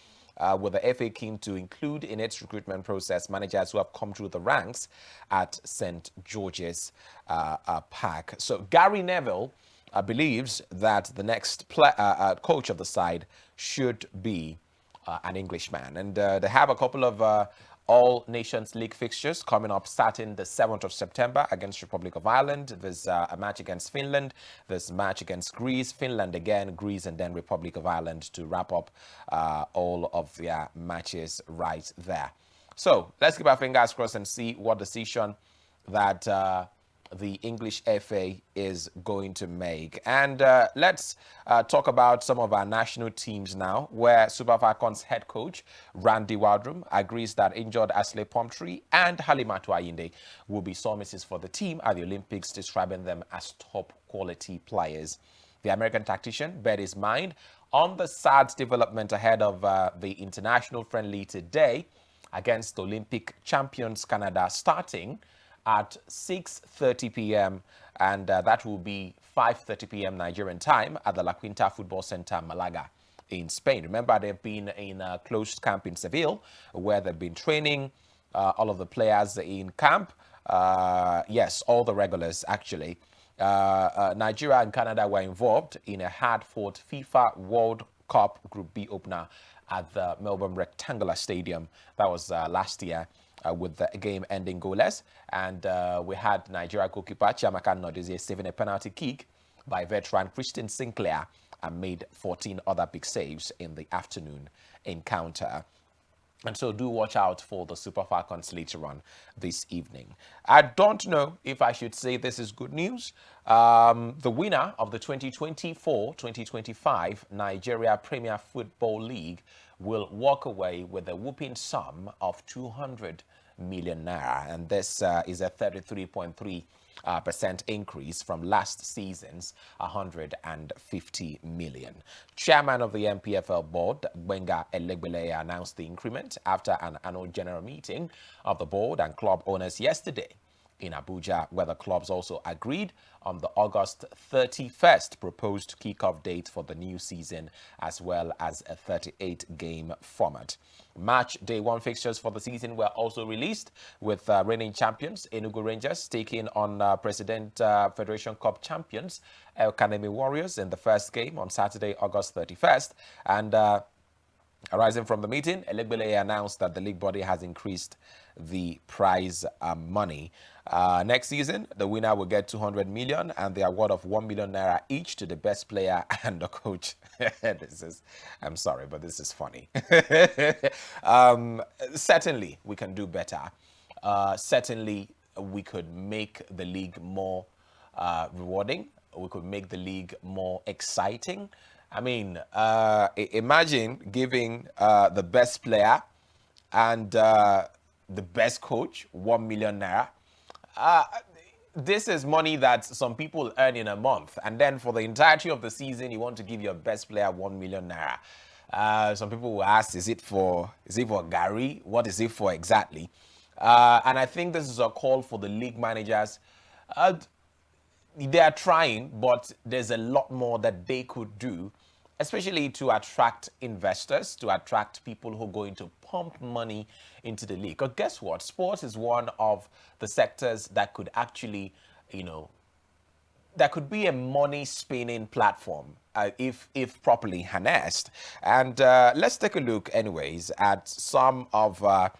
with the FA keen to include in its recruitment process managers who have come through the ranks at St. George's Park. So Gary Neville believes that the next coach of the side should be an Englishman. And they have a couple of All Nations League fixtures coming up starting the 7th of September against Republic of Ireland. There's a match against Finland. There's a match against Greece, Finland again, Greece, and then Republic of Ireland to wrap up all of their matches right there. So let's keep our fingers crossed and see what decision that the English FA is going to make. And let's talk about some of our national teams now, where Super Falcons head coach Randy Waldrum agrees that injured Ashley Pumphrey and Halimatu Ayinde will be sore misses for the team at the Olympics, describing them as top quality players. The American tactician bet his mind on the sad development ahead of the international friendly today against Olympic champions Canada, starting at 6:30 p.m. and that will be 5:30 p.m. Nigerian time at the La Quinta Football Center, Malaga in Spain. Remember, they've been in a closed camp in Seville where they've been training all of the players in camp. Yes, all the regulars actually. Nigeria and Canada were involved in a hard-fought FIFA World Cup Group B opener at the Melbourne Rectangular Stadium. That was last year. With the game ending goalless, and we had Nigeria goalkeeper Chiamaka Nnadozie saving a penalty kick by veteran Christian Sinclair and made 14 other big saves in the afternoon encounter. And so do watch out for the Super Falcons later on this evening. I don't know if I should say this is good news. The winner of the 2024-2025 Nigeria Premier Football League will walk away with a whooping sum of 200 million naira. And this is a 33.3% increase from last season's 150 million. Chairman of the NPFL board, Gbenga Elegbeleye, announced the increment after an annual general meeting of the board and club owners yesterday in Abuja, where the clubs also agreed on the August 31st proposed kickoff date for the new season, as well as a 38-game format. Match day one fixtures for the season were also released, with reigning champions Enugu Rangers taking on President Federation Cup champions El Kanemi Warriors in the first game on Saturday, August 31st. And arising from the meeting, Elegbeleye announced that the league body has increased the prize money. Next season, the winner will get 200 million and the award of 1 million naira each to the best player and the coach. I'm sorry, but this is funny. Certainly, we can do better. Certainly, we could make the league more rewarding. We could make the league more exciting. I mean, imagine giving the best player and the best coach 1 million naira. This is money that some people earn in a month, and then for the entirety of the season, you want to give your best player 1 million naira. Some people will ask, is it for Gary? What is it for exactly? And I think this is a call for the league managers. They are trying, but there's a lot more that they could do, especially to attract investors, to attract people who are going to pump money into the league. Because guess what? Sports is one of the sectors that could actually, that could be a money spinning platform if properly harnessed. And let's take a look, anyways, at some of the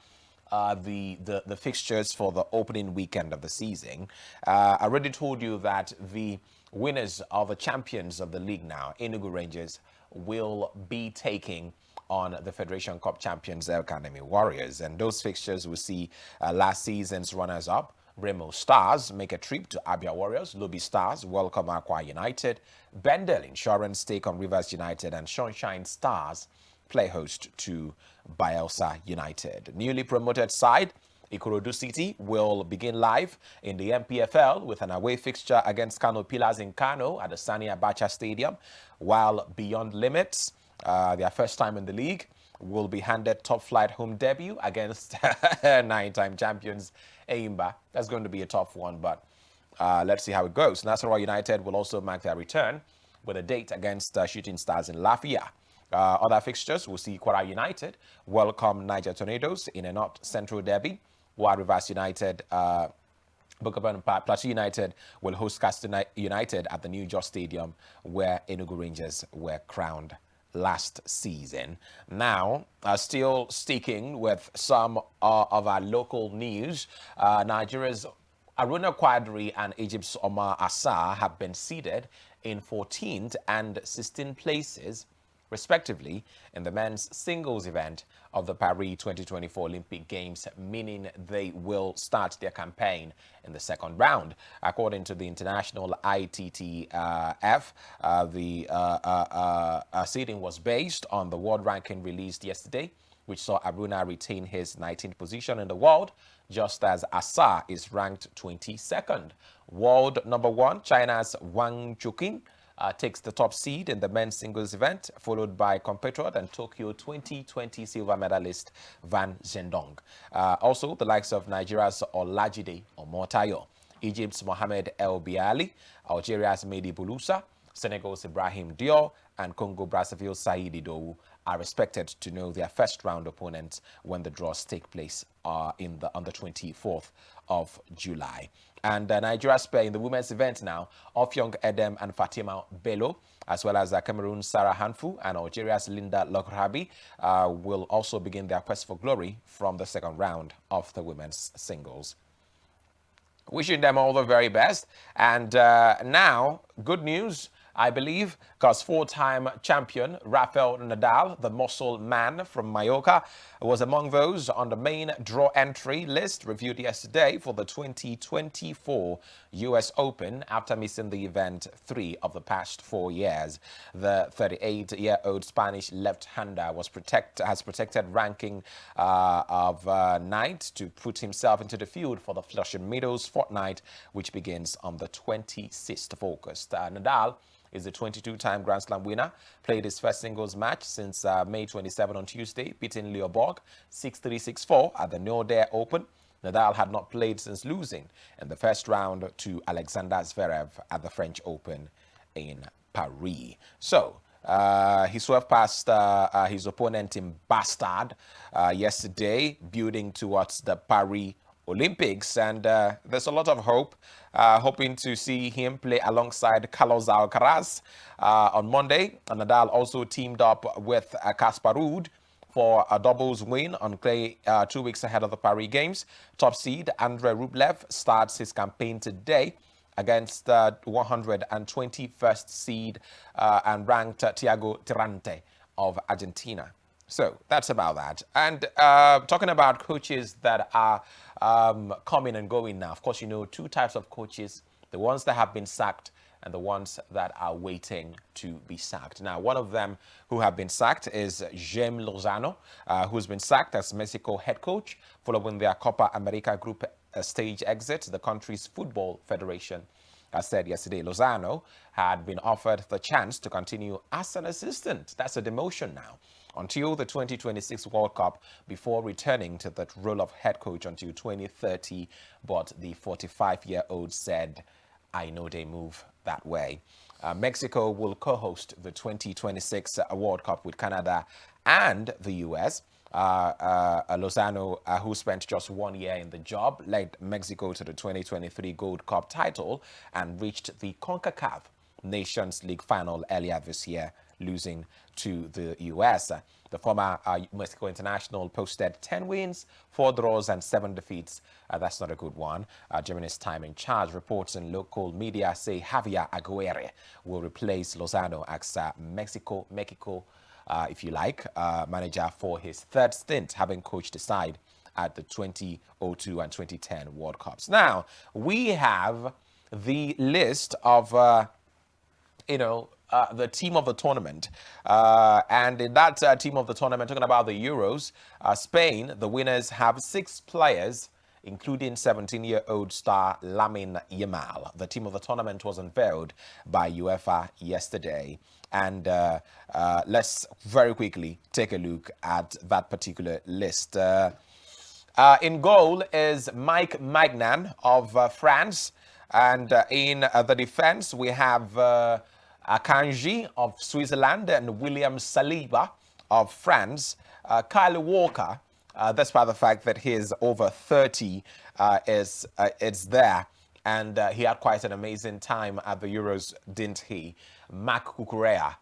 fixtures for the opening weekend of the season. I already told you that the winners of the champions of the league now, Enugu Rangers, will be taking on the Federation Cup champions, El Academy Warriors. And those fixtures will see last season's runners-up, Remo Stars, make a trip to Abia Warriors. Lobby Stars welcome Aqua United. Bendel Insurance take on Rivers United. And Sunshine Stars play host to Bielsa United. Newly promoted side, Ikorodu City, will begin live in the MPFL with an away fixture against Kano Pillars in Kano at the Sani Abacha Stadium, while Beyond Limits, their first time in the league, will be handed top flight home debut against 9-time champions Eimba. That's going to be a tough one, but let's see how it goes. Nasarawa United will also mark their return with a date against Shooting Stars in Lafia. Other fixtures will see Kwara United welcome Niger Tornadoes in a North Central derby, while Rivers United, Plateau United will host Castle United at the New Jos Stadium, where Enugu Rangers were crowned last season. Now, still sticking with some of our local news, Nigeria's Aruna Quadri and Egypt's Omar Assar have been seeded in 14th and 16th places, respectively, in the men's singles event of the Paris 2024 Olympic Games, meaning they will start their campaign in the second round. According to the international ITTF, the seeding was based on the world ranking released yesterday, which saw Aruna retain his 19th position in the world, just as Assar is ranked 22nd. World number 1, China's Wang Chuqin, takes the top seed in the men's singles event, followed by compatriot and Tokyo 2020 silver medalist Van Zhendong. Also, the likes of Nigeria's Olajide Omotayo, Egypt's Mohamed El Biali, Algeria's Mehdi Boulousa, Senegal's Ibrahim Dior, and Congo-Brazzaville's Saidi Dou are expected to know their first-round opponents when the draws take place on the 24th of July. And Nigeria's pair in the women's event now, Ofyong Edem and Fatima Bello, as well as Cameroon's Sarah Hanfu and Algeria's Linda Lograbi, will also begin their quest for glory from the second round of the women's singles. Wishing them all the very best. And now, good news, I believe, because four-time champion Rafael Nadal, the muscle man from Mallorca, was among those on the main draw entry list reviewed yesterday for the 2024 US Open after missing the event 3 of the past 4 years. The 38-year-old Spanish left-hander has protected ranking of 9th to put himself into the field for the Flushing Meadows fortnight, which begins on the 26th of August. Nadal is the 22-time Grand Slam winner, played his first singles match since May 27 on Tuesday, beating Leo Borg 6-3, 6-4 at the Nordea Open. Nadal had not played since losing in the first round to Alexander Zverev at the French Open in Paris. So, he swerved past his opponent in Bastard yesterday, building towards the Paris Olympics, and there's a lot of hope, hoping to see him play alongside Carlos Alcaraz on Monday. And Nadal also teamed up with Casper Ruud for a doubles win on clay 2 weeks ahead of the Paris Games. Top seed Andrei Rublev starts his campaign today against 121st seed and ranked Thiago Tirante of Argentina. So that's about that. And talking about coaches that are coming and going now, of course, you know, two types of coaches: the ones that have been sacked and the ones that are waiting to be sacked. Now, one of them who have been sacked is Jaime Lozano, who's been sacked as Mexico head coach following their Copa America group stage exit. The country's football federation said yesterday Lozano had been offered the chance to continue as an assistant. That's a demotion now until the 2026 World Cup before returning to the role of head coach until 2030. But the 45-year-old said, I know they move that way. Mexico will co-host the 2026 World Cup with Canada and the U.S. Lozano, who spent just 1 year in the job, led Mexico to the 2023 Gold Cup title and reached the CONCACAF Nations League final earlier this year, losing to the U.S. The former Mexico international posted 10 wins, 4 draws, and 7 defeats. That's not a good one. During his time in charge, reports in local media say Javier Aguirre will replace Lozano as Mexico, if you like, manager for his third stint, having coached the side at the 2002 and 2010 World Cups. Now, we have the list of, the team of the tournament. And in that team of the tournament, talking about the Euros, Spain, the winners, have 6 players, including 17-year-old star Lamine Yamal. The team of the tournament was unveiled by UEFA yesterday. And let's very quickly take a look at that particular list. In goal is Mike Maignan of France. And in the defense, we have Akanji of Switzerland and William Saliba of France. Kyle Walker, despite the fact that he's over 30, is there. And he had quite an amazing time at the Euros, didn't he? Marc Cucurella,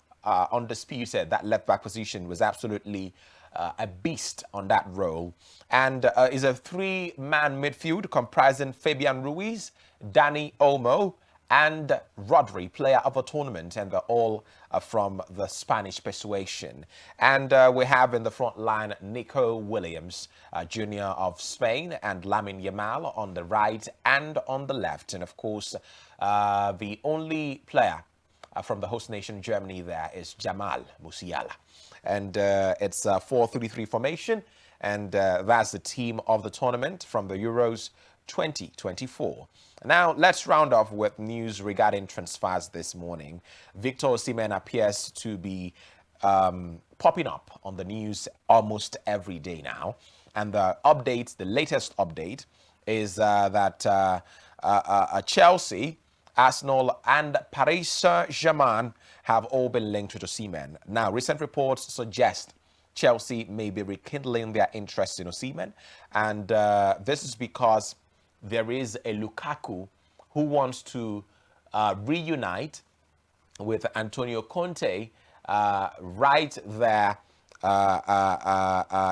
undisputed, that left-back position was absolutely a beast on that role. And is a 3-man midfield comprising Fabian Ruiz, Dani Olmo, and Rodri, player of the tournament, and they're all from the Spanish persuasion. And we have in the front line Nico Williams, Jr. of Spain, and Lamine Yamal on the right and on the left. And of course, the only player from the host nation Germany there is Jamal Musiala. And it's a 4-3-3 formation, and that's the team of the tournament from the Euros 2024. Now, let's round off with news regarding transfers this morning. Victor Osimhen appears to be popping up on the news almost every day now. And the latest update is that Chelsea, Arsenal, and Paris Saint-Germain have all been linked to Osimhen. Now, recent reports suggest Chelsea may be rekindling their interest in Osimhen. And this is because there is a Lukaku who wants to reunite with Antonio Conte right there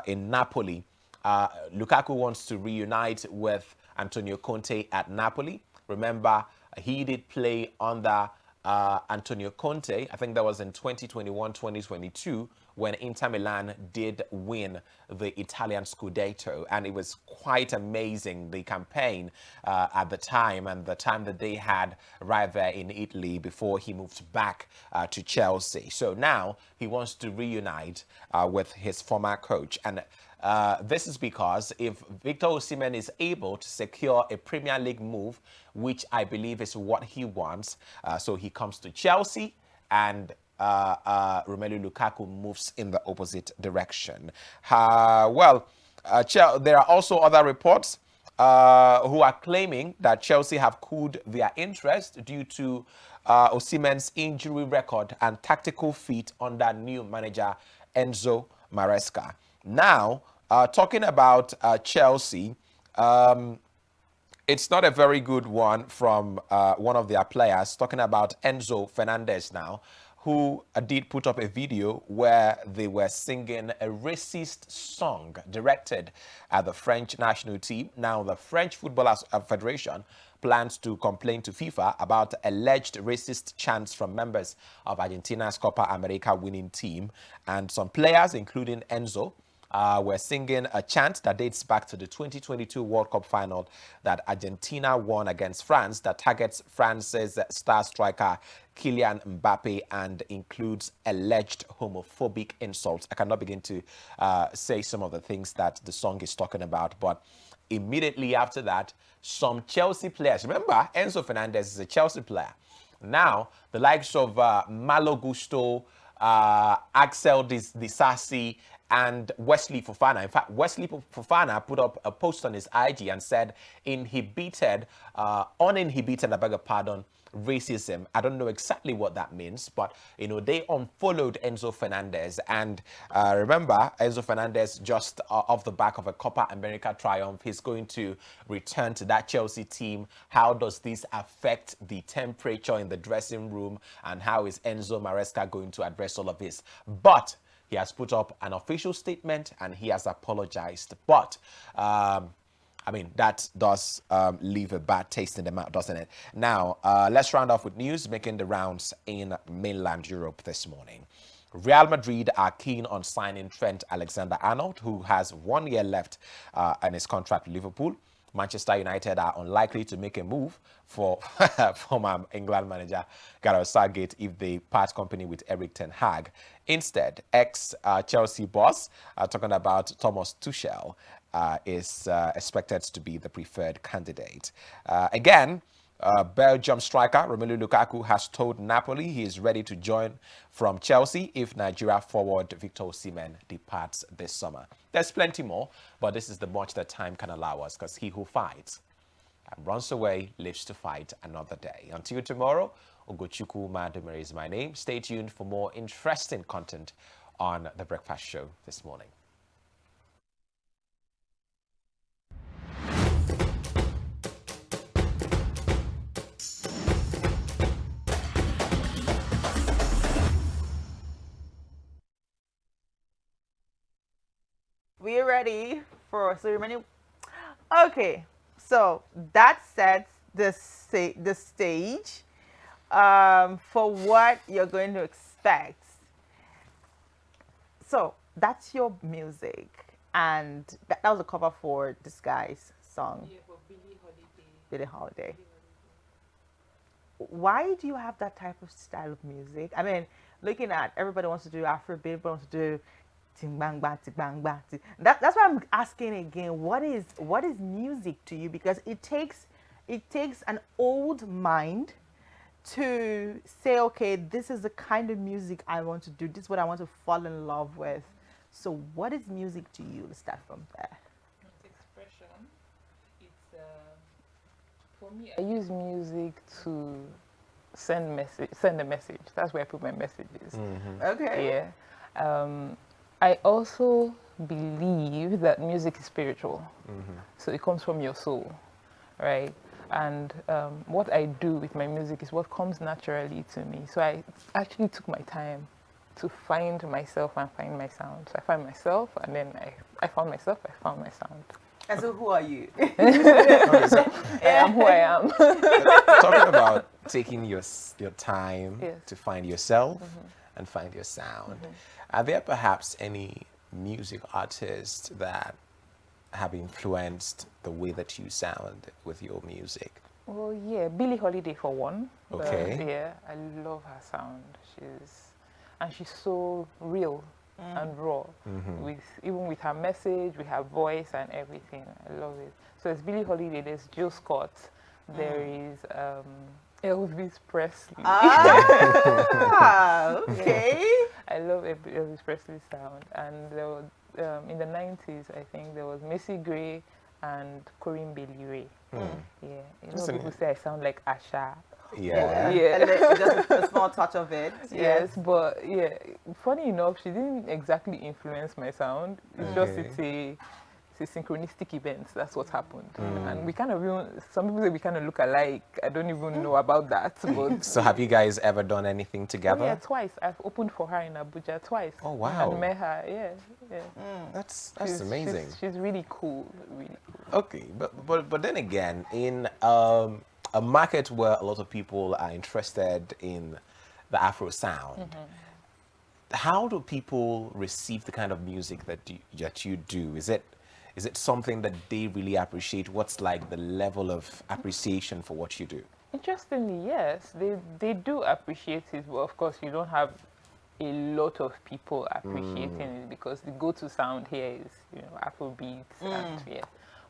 in Napoli. Lukaku wants to reunite with Antonio Conte at Napoli. Remember, he did play under Antonio Conte. I think that was in 2021-2022 when Inter Milan did win the Italian Scudetto, and it was quite amazing, the campaign at the time and the time that they had right there in Italy before he moved back to Chelsea. So now he wants to reunite with his former coach, and this is because if Victor Osimhen is able to secure a Premier League move, which I believe is what he wants, so he comes to Chelsea and Romelu Lukaku moves in the opposite direction. There are also other reports who are claiming that Chelsea have cooled their interest due to Osimhen's injury record and tactical feat under new manager Enzo Maresca. Now, talking about Chelsea, it's not a very good one from one of their players, talking about Enzo Fernandez now, who did put up a video where they were singing a racist song directed at the French national team. Now, the French Football Federation plans to complain to FIFA about alleged racist chants from members of Argentina's Copa America winning team. And some players, including Enzo, were singing a chant that dates back to the 2022 World Cup final that Argentina won against France, that targets France's star striker Kylian Mbappe and includes alleged homophobic insults. I cannot begin to say some of the things that the song is talking about, but immediately after that, some Chelsea players, remember, Enzo Fernandez is a Chelsea player. Now, the likes of Malo Gusto, Axel Disasi, and Wesley Fofana. In fact, Wesley Fofana put up a post on his IG and said, uninhibited, I beg your pardon, racism. I don't know exactly what that means, but they unfollowed Enzo Fernandez. And remember, Enzo Fernandez, just off the back of a Copa America triumph, he's going to return to that Chelsea team. How does this affect the temperature in the dressing room, and how is Enzo Maresca going to address all of this? But he has put up an official statement and he has apologized. But I mean, that does leave a bad taste in the mouth, doesn't it? Now, let's round off with news making the rounds in mainland Europe this morning. Real Madrid are keen on signing Trent Alexander-Arnold, who has 1 year left in his contract with Liverpool. Manchester United are unlikely to make a move for former England manager Gareth Southgate if they part company with Erik ten Hag. Instead, ex-Chelsea boss, talking about Thomas Tuchel, is expected to be the preferred candidate. Again, Belgium striker Romelu Lukaku has told Napoli he is ready to join from Chelsea if Nigeria forward Victor Osimhen departs this summer. There's plenty more, but this is the much that time can allow us, because he who fights and runs away lives to fight another day. Until tomorrow, Ogochukwu Madumere is my name. Stay tuned for more interesting content on The Breakfast Show this morning. We are ready for ceremony. Okay, so that sets the stage for what you're going to expect. So that's your music, and that was a cover for this guy's song. Yeah, for Billie Holiday. Billie Holiday. Why do you have that type of style of music? I mean, looking at everybody wants to do Afrobeat, everybody wants to do ting bang bang ting bang bang. That's why I'm asking again. What is music to you? Because it takes an old mind to say, okay, this is the kind of music I want to do. This is what I want to fall in love with. So, what is music to you? Let's start from there. It's expression. It's for me. I use music to send a message. That's where I put my messages. Mm-hmm. Okay. Yeah. I also believe that music is spiritual. Mm-hmm. So it comes from your soul, right? And what I do with my music is what comes naturally to me. So I actually took my time to find myself and find my sound. So I find myself, and then I found myself, I found my sound. And so who are you? I am who I am. Talking about taking your time Yes. to find yourself and find your sound. Are there perhaps any music artists that have influenced the way that you sound with your music? Well, yeah, Billie Holiday for one. Okay. Yeah, I love her sound. She's so real and raw, even with her message, with her voice and everything. I love it. So it's Billie Holiday. There's Jill Scott. There is Elvis Presley. Ah, okay. I love Elvis Presley's sound. And there was, in the 90s, I think there was Macy Gray and Corinne Bailey Rae. Yeah, people say I sound like Asha. Yeah. Yeah. Just a small touch of it. Yes, but yeah, funny enough, she didn't exactly influence my sound. It's just it's a synchronistic event. That's what happened. And we kind of some people say we kind of look alike. I don't even know about that. But So have you guys ever done anything together? Oh, yeah, twice. I've opened for her in Abuja twice. Oh, wow. And met her. Yeah. That's amazing. She's really cool. Really cool. Okay, but then again, in a market where a lot of people are interested in the Afro sound, how do people receive the kind of music that you do? Is it something that they really appreciate? What's like the level of appreciation for what you do? Interestingly, yes, they do appreciate it, but of course you don't have a lot of people appreciating it because the go-to sound here is, you know, Afrobeats and yeah.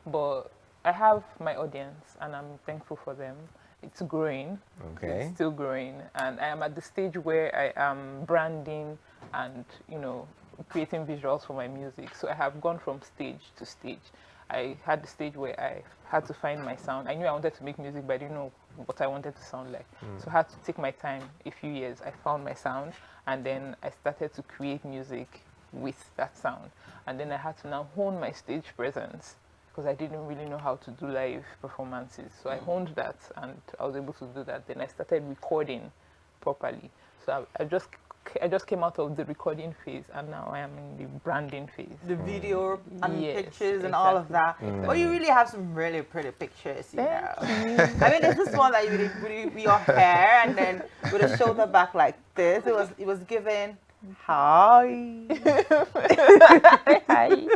But I have my audience and I'm thankful for them. It's growing. Okay. It's still growing, and I am at the stage where I am branding and, you know, creating visuals for my music. So I have gone from stage to stage. I had the stage where I had to find my sound. I knew I wanted to make music, but I didn't know what I wanted to sound like. So I had to take my time, a few years. I found my sound, and then I started to create music with that sound. And then I had to now hone my stage presence because I didn't really know how to do live performances. So I honed that, and I was able to do that. Then I started recording properly. So I just came out of the recording phase, and now I am in the branding phase. The video and Yes, pictures and all of that. exactly. But you really have some really pretty pictures, you know. Thank you. I mean, there's this one that you did with your hair and then with a shoulder back like this. It was given hi. Hi.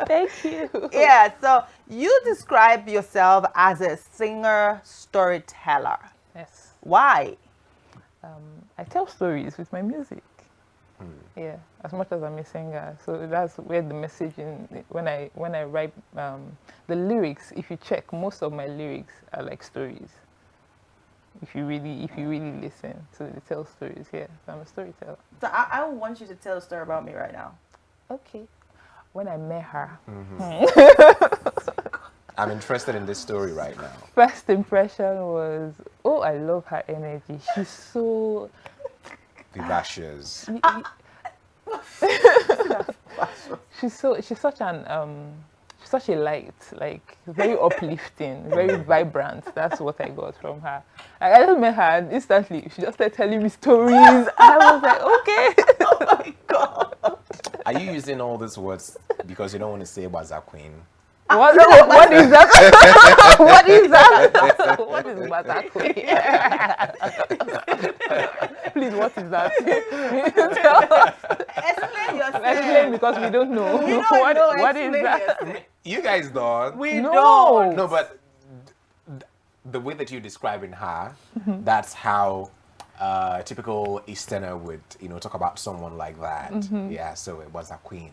Thank you. Yeah, so you describe yourself as a singer storyteller. Yes. Why? I tell stories with my music. Yeah, as much as I'm a singer. So that's where the message when I write the lyrics, if you check, most of my lyrics are like stories. If you really listen, so they tell stories. Yeah, so I'm a storyteller. So I want you to tell a story about me right now. Okay. When I met her, I'm interested in this story right now. first impression was, oh, I love her energy. She's so Vivacious. she's such a light, like very uplifting, very vibrant. That's what I got from her. I just met her and instantly she just started telling me stories. I was like, okay. Oh my God. Are you using all these words because you don't want to say Baza Queen? What is that? What is that? What is Batakwe? Please, what is that? Explain yourself. Explain, because we don't know. We don't know. What is Explain that? yourself. You guys don't. We No. don't. No, but the way that you're describing her, that's how a typical Easterner would, you know, talk about someone like that. Yeah, so it was a queen.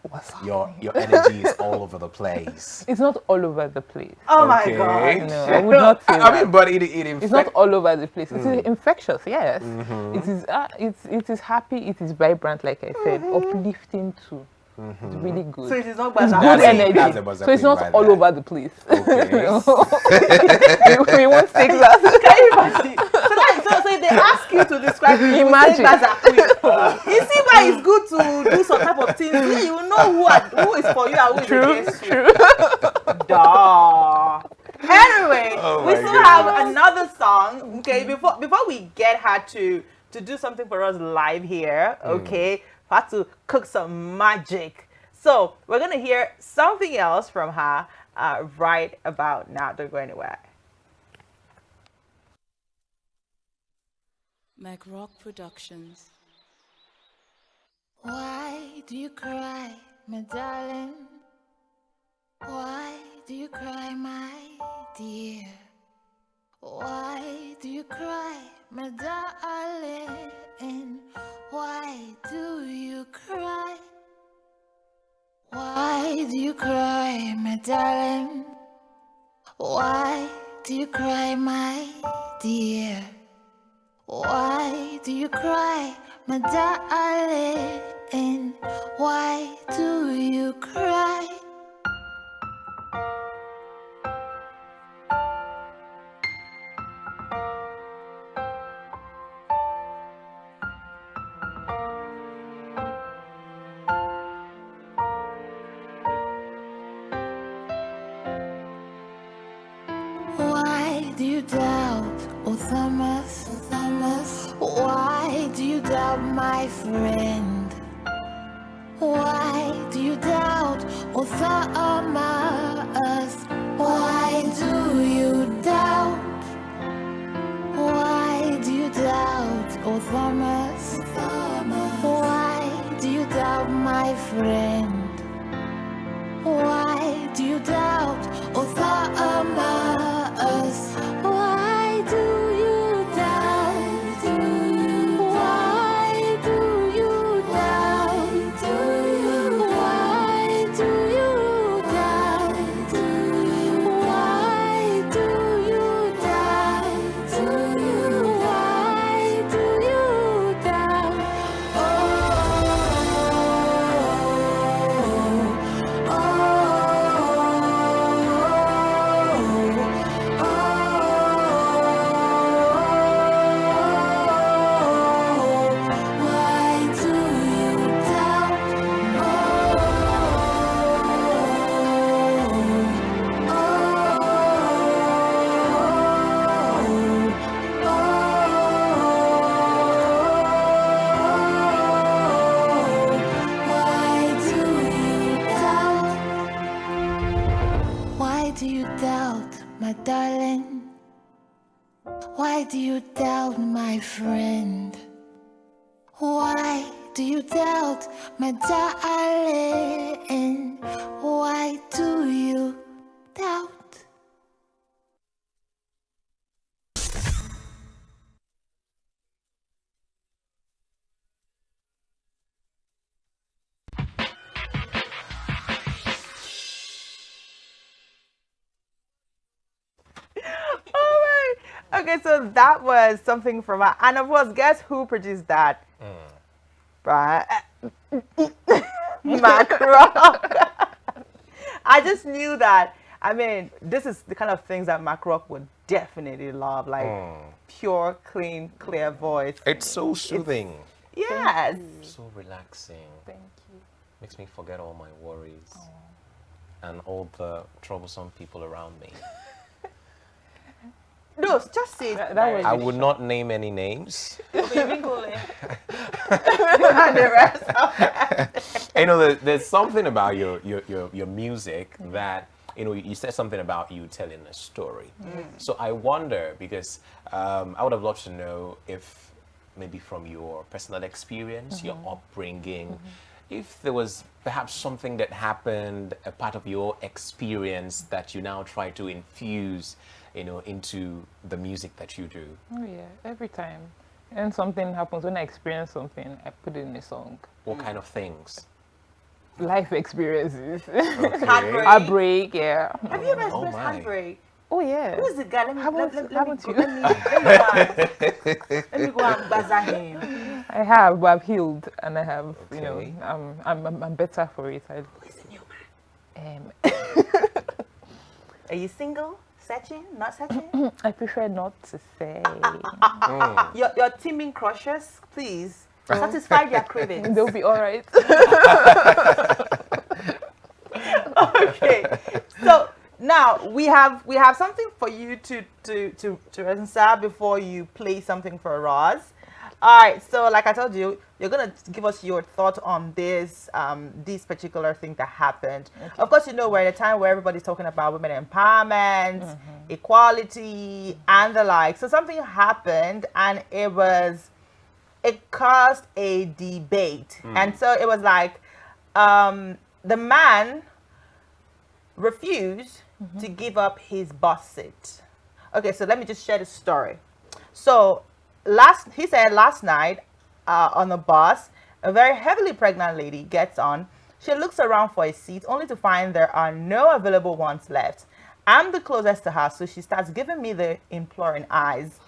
What's that? Your energy is all over the place. It's not all over the place. Oh my Okay. God. No, I would not say I that. mean, but it It's not all over the place. It is infectious, yes. It is happy. It is vibrant, like I said, uplifting too. It's really good. So it is not It's Baza good Queen. energy. That's a Baza So it's Queen not by all that. over the place. Okay. we won't take that. Can you imagine? So if they ask you to describe it, you will say Imagine. Baza Queen. You see why it's good to do some type of things. So you will know who is for you and who is against you. True. Duh. Anyway, Oh we my still have goodness. another song. Okay, before we get her to do something for us live here, okay, we have to cook some magic. So we're gonna hear something else from her right about now. Don't go anywhere. Mac Rock Productions. Why do you cry, my darling? Why do you cry, my dear? Why do you cry, my darling? Why do you cry? Why do you cry, my darling? Why do you cry, my dear? Why do you cry, my darling? Why do you cry? Why do you doubt, oh Thomas? Why do you doubt, my friend? Why do you doubt, oh Thomas? Why do you doubt? Why do you doubt, oh Thomas? Why doubt, my friend? Why do you doubt, oh Thomas? Why do you doubt? Why do you doubt? Why do you doubt? Why do you doubt? Why do you doubt? Why do you doubt? Why do you doubt? Why do you doubt, my darling? Why do you doubt, my friend? Why do you doubt, my darling? Why do you doubt? Oh my. Okay, so that was something from and of course, guess who produced that? Right. Macron. I just knew that. I mean, this is the kind of things that Macron would definitely love, like pure, clean, clear voice. It's so soothing. Yes. So relaxing. Thank you. Makes me forget all my worries and all the troublesome people around me. No, just say That was I would not name any names. and the rest. You know, there's something about your music that, you know, you said something about you telling a story. So I wonder, because I would have loved to know if maybe from your personal experience, your upbringing, if there was perhaps something that happened, a part of your experience that you now try to infuse, you know, into the music that you do. Oh yeah, every time. And something happens, when I experience something, I put it in a song. What kind of things? Life experiences. Heartbreak. Heartbreak, yeah. Have you ever Oh experienced my. heartbreak? Oh yeah. Who's the guy? Let me Haven't go- you? let me go and bazaar him. I have, but I've healed, and I have, you know, Okay. I'm better for it. Who's the new man? Are you single? Searching? Not searching? I prefer not to say. Your teaming crushers, please satisfy their cravings. They'll be all right. Okay, so now we have something for you to answer before you play something for Roz. All right, so like I told you, you're gonna give us your thought on this particular thing that happened. Of course, you know, we're at a time where everybody's talking about women empowerment, equality, and the like. So something happened, and it caused a debate, and so it was like the man refused to give up his bus seat. Okay, so let me just share the story. So he said last night on the bus, a very heavily pregnant lady gets on. She looks around for a seat only to find there are no available ones left. I'm the closest to her, so she starts giving me the imploring eyes.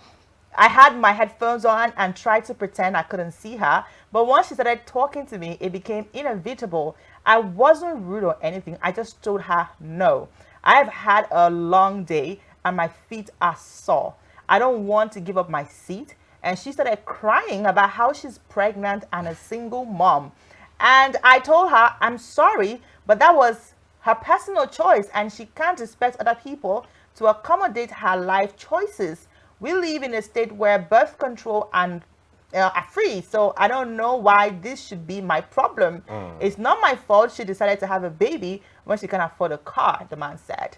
I had my headphones on and tried to pretend I couldn't see her, but once she started talking to me, it became inevitable. I wasn't rude or anything. I just told her no. I've had a long day and my feet are sore. I don't want to give up my seat. And she started crying about how she's pregnant and a single mom. And I told her, I'm sorry, but that was her personal choice and she can't expect other people to accommodate her life choices. We live in a state where birth control and are free, so I don't know why this should be my problem. It's not my fault she decided to have a baby when she can afford a car, the man said.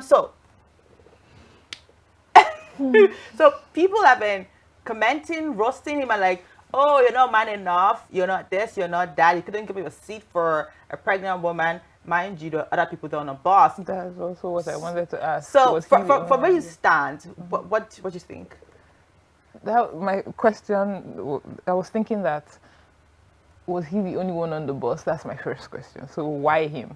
So people have been commenting, roasting him, and like, oh, you're not man enough, you're not this, you're not that, you couldn't give me a seat for a pregnant woman. Mind you, the other people on the bus. That's also what I wanted to ask. So, from where you stand, what do you think? That my question. I was thinking that, was he the only one on the bus? That's my first question. So why him?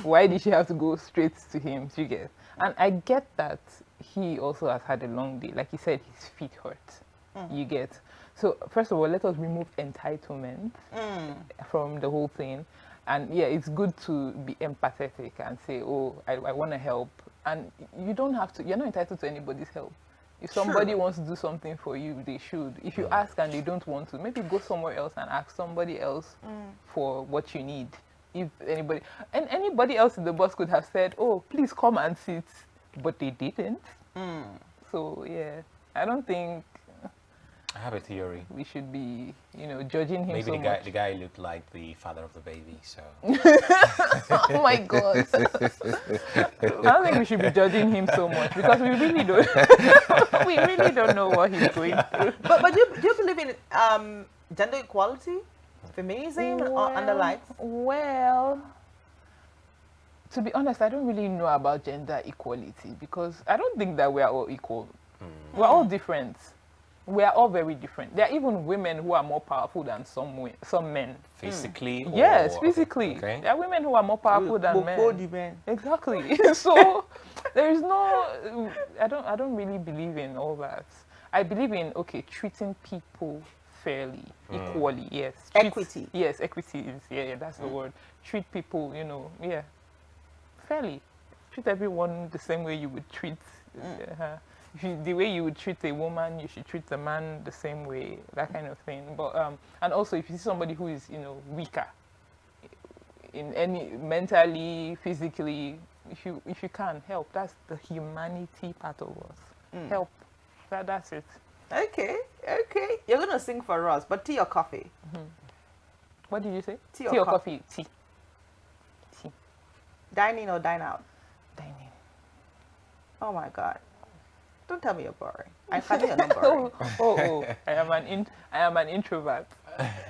Why did she have to go straight to him? You get, and I get that he also has had a long day. Like he said, his feet hurt. You get. So first of all, let us remove entitlement from the whole thing. And yeah, it's good to be empathetic and say, oh, I want to help. And you don't have to, you're not entitled to anybody's help. If somebody wants to do something for you, they should. If you ask and they don't want to, maybe go somewhere else and ask somebody else for what you need. If anybody else in the bus could have said, oh, please come and sit, but they didn't. So yeah, I don't think I have a theory. we should be, judging him Maybe so much. the guy looked like the father of the baby, so. Oh my God. I don't think we should be judging him so much because we really don't. We really don't know what he's going through. But do you believe in gender equality, feminism, and the likes? Well, to be honest, I don't really know about gender equality because I don't think that we are all equal. We're all different. We are all very different. There are even women who are more powerful than some men. Physically? Yes, physically. Okay. There are women who are more powerful than men. Men. Exactly. So there is no. I don't really believe in all that. I believe in treating people fairly, equally. Yes. Equity. Yes, equity is that's the word. Treat people, fairly. Treat everyone the same way you would treat. The way you would treat a woman, you should treat the man the same way, that kind of thing. But and also, if you see somebody who is weaker, in any mentally, physically, if you can help, that's the humanity part of us. Help, that's it. Okay. You're gonna sing for us, but tea or coffee? What did you say? Tea or coffee? Tea. Dine in or dine out? Dine in. Oh my God. Don't tell me you're boring. I know you're not boring. I am an introvert.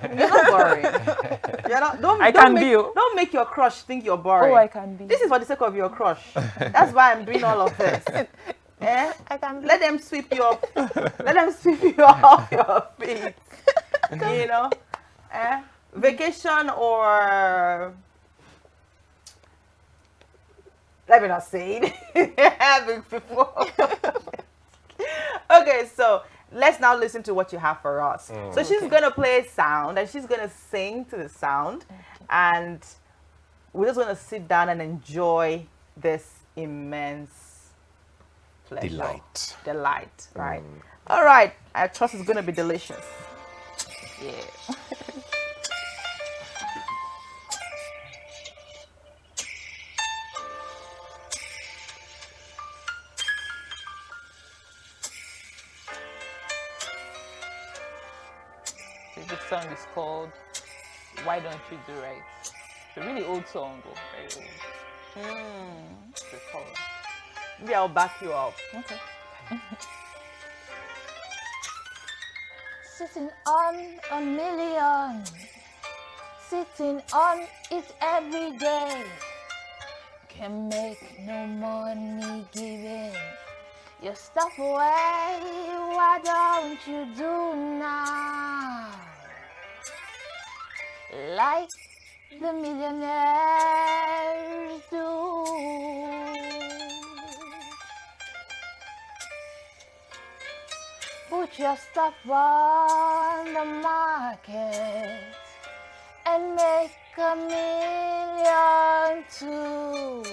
You're not boring. You're not. Don't make your crush think you're boring. Oh, I can be. This is for the sake of your crush. That's why I'm doing all of this. I can be. Let them sweep you off. Let them sweep you off your feet. Vacation or. Let me not say it. Before. Okay, so let's now listen to what you have for us. So she's going to play sound and she's going to sing to the sound. And we're just going to sit down and enjoy this immense pleasure. Delight, right? All right, I trust it's going to be delicious. Yeah. This song is called Why Don't You Do Right? It's a really old song, though. Very old. The chorus. Maybe I'll back you up. Okay. Sitting on a million, sitting on it every day, can make no money giving your stuff away. Why don't you do now like the millionaires do? Put your stuff on the market and make $1 million too.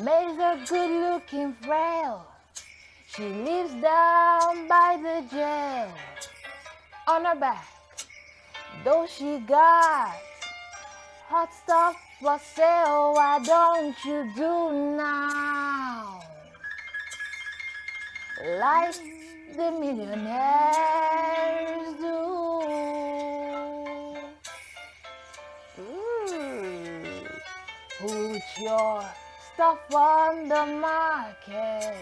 Mary's a good-looking frail. She lives down by the jail. On her back, though she got hot stuff for sale, why don't you do now like the millionaires do? Put your stuff on the market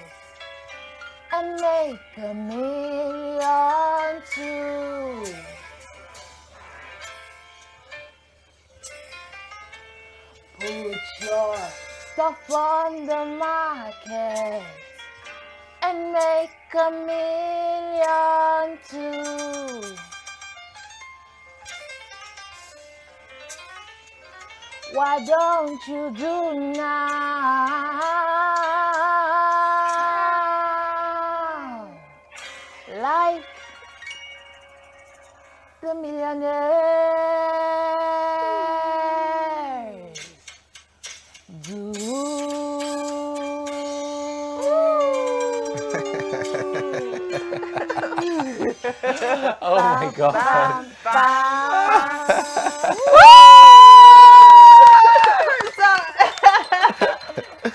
and make $1 million too. Put your stuff on the market and make $1 million too. Why don't you do now like the millionaires do? Oh my God.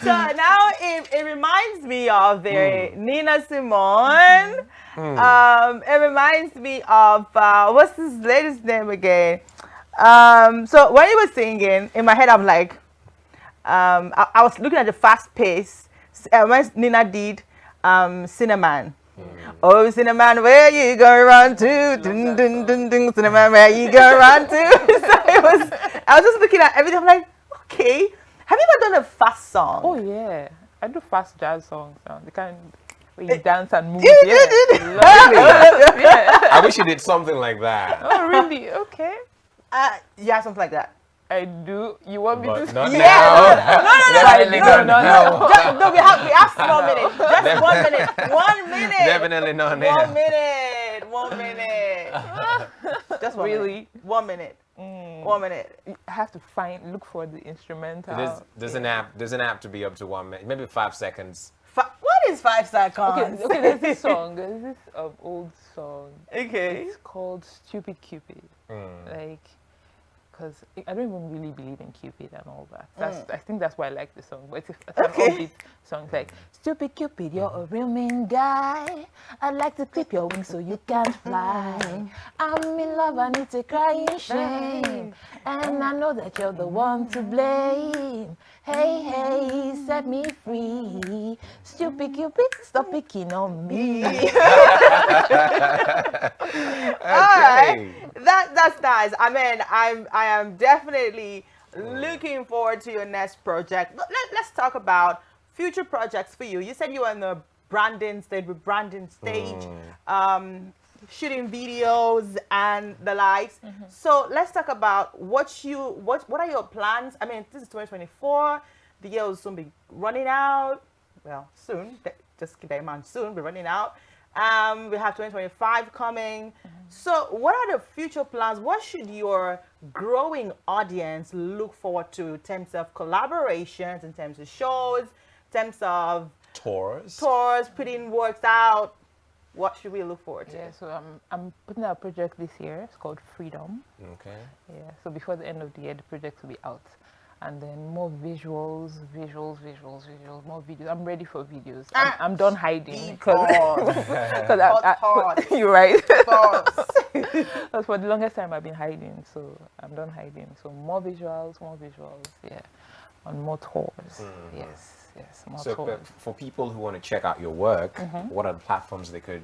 So now it reminds me of the Nina Simone. It reminds me of what's this lady's name again? So when you were singing, in my head I'm like, I was looking at the fast pace when Nina did Cinnamon. Oh, Cinnamon, where you gonna run to? Dun, dun, dun, dun, Cinnamon, where you gonna run to? So I was just looking at everything. I'm like, okay. Have you ever done a fast song? Oh yeah, I do fast jazz songs. The kind where you dance and move. Yeah, Yeah. I wish you did something like that. Oh really? Okay. Yeah, something like that. I do. You want me But to? not Yeah. now. No, we have 4 minutes. Just 1 minute. 1 minute. Definitely not now. 1 minute. 1 minute. Just one Really? minute. 1 minute. 1 minute. You have to look for the instrumental. Doesn't have to be up to 1 minute. Maybe 5 seconds. What is 5 seconds? Okay. There's this song. There's this old song. Okay. It's called "Stupid Cupid." Like, because I don't even really believe in Cupid and all that. I think that's why I like the song. But it's an upbeat song. It's like, "Stupid Cupid, you're a real mean guy. I'd like to clip your wings so you can't fly. I'm in love and it's a crying shame. And I know that you're the one to blame. Hey, hey, set me free. Stupid Cupid, stop picking on me." All right. That's nice. I mean, I am definitely looking forward to your next project. Let's talk about future projects for you. You said you were in the branding stage, shooting videos and the likes. So let's talk about what are your plans? I mean, this is 2024. The year will soon be running out. Well, soon. Just keep that in mind. Soon, be running out. We have 2025 coming. So what are the future plans? What should your growing audience look forward to in terms of collaborations, in terms of shows, in terms of Tours, putting works out? What should we look forward to? Yeah, so I'm putting out a project this year. It's called Freedom. Okay. Yeah, so before the end of the year, the project will be out. And then more visuals, more videos. I'm ready for videos. I'm done hiding. You're right. Because for the longest time I've been hiding, so I'm done hiding. So more visuals, yeah. On more tours. Yes, more tours. For people who want to check out your work, what are the platforms they could...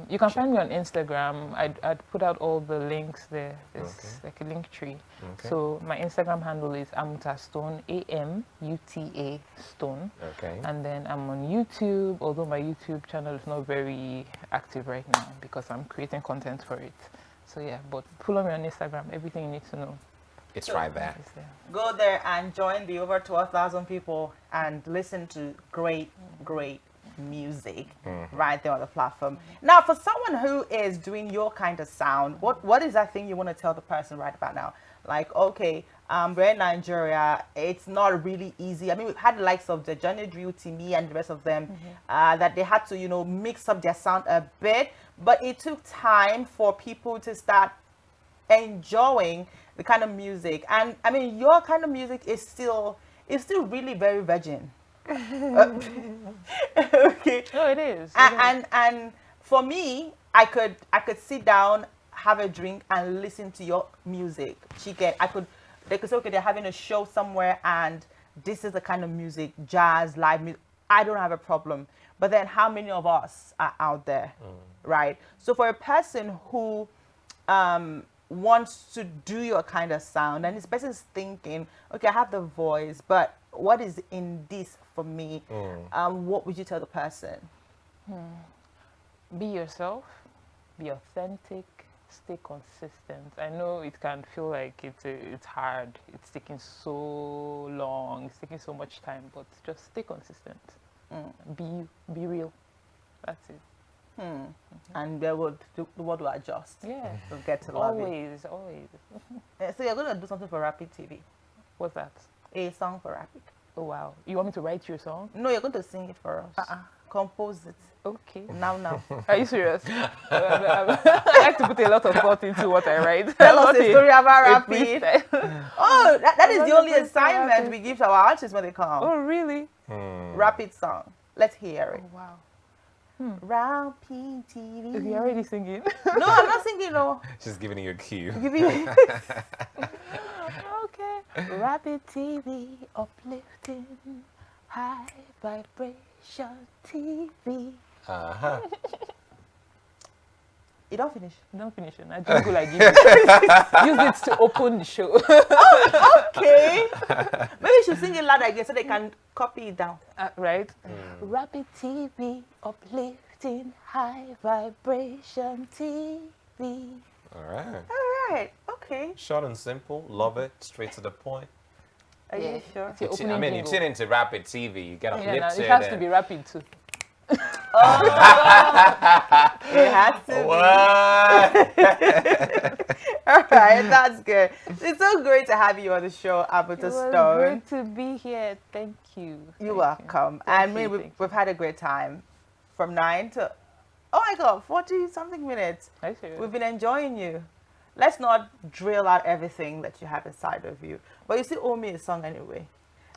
you can find me on Instagram. I'd put out all the links there. There's like a link tree. So my Instagram handle is Amuta Stone, AMUTA Stone. Okay. And then I'm on YouTube, although my YouTube channel is not very active right now because I'm creating content for it. So yeah, but follow me on Instagram, everything you need to know. It's right there. Go there and join the over 12,000 people and listen to great music right there on the platform. Now, for someone who is doing your kind of sound, what is that thing you want to tell the person right about now? Like, okay, we're in Nigeria. It's not really easy. I mean, we've had the likes of the Johnny Drew, Timmy, and the rest of them that they had to, mix up their sound a bit. But it took time for people to start enjoying the kind of music. And I mean, your kind of music is still really very virgin. Okay. No, it is. And for me, I could sit down, have a drink, and listen to your music. They could say, okay, they're having a show somewhere, and this is the kind of music, jazz, live music, I don't have a problem. But then how many of us are out there, right? So for a person who wants to do your kind of sound, and this person's thinking, okay, I have the voice, but what is in this for me? What would you tell the person? Be yourself, be authentic, stay consistent. I know it can feel like it's hard, it's taking so long, it's taking so much time, but just stay consistent. Be real. That's it. And the world will adjust. Yeah. We'll get to love Always. it. So you're going to do something for Rapid TV. What's that? A song for Rapid. Oh, wow. You want me to write your song? No, you're going to sing it for us. Compose it. Okay. Now. Are you serious? I like to put a lot of thought into what I write. Tell us a story about Rapid. freestyle. Oh, that is the only freestyle assignment Rapid. we give to our artists when they come. Oh, really? Rapid song. Let's hear it. Oh, wow. Rapid TV. Is he already singing? No, I'm not singing, no. She's giving you a cue. Okay. Rapid TV, uplifting, high vibration TV. You don't finish. Don't finish it. I jingle I give you. Use it to open the show. Okay. Maybe you should sing it loud again so they can copy it down. Right? Rapid TV, uplifting, high vibration TV. All right. All right. Okay. Short and simple. Love it. Straight to the point. Are you sure? It's your opening I mean, jingle. you tune into Rapid TV. You get uplifted. Yeah, it has to be rapid too. It has to be. All right, that's good. It's so great to have you on the show, Abuta It was Stone. great to be here. Thank you. You're welcome. And we've had a great time from 9 to, oh my God, 40 something minutes. Are you serious? We've been enjoying you. Let's not drill out everything that you have inside of you. But you still owe me a song anyway.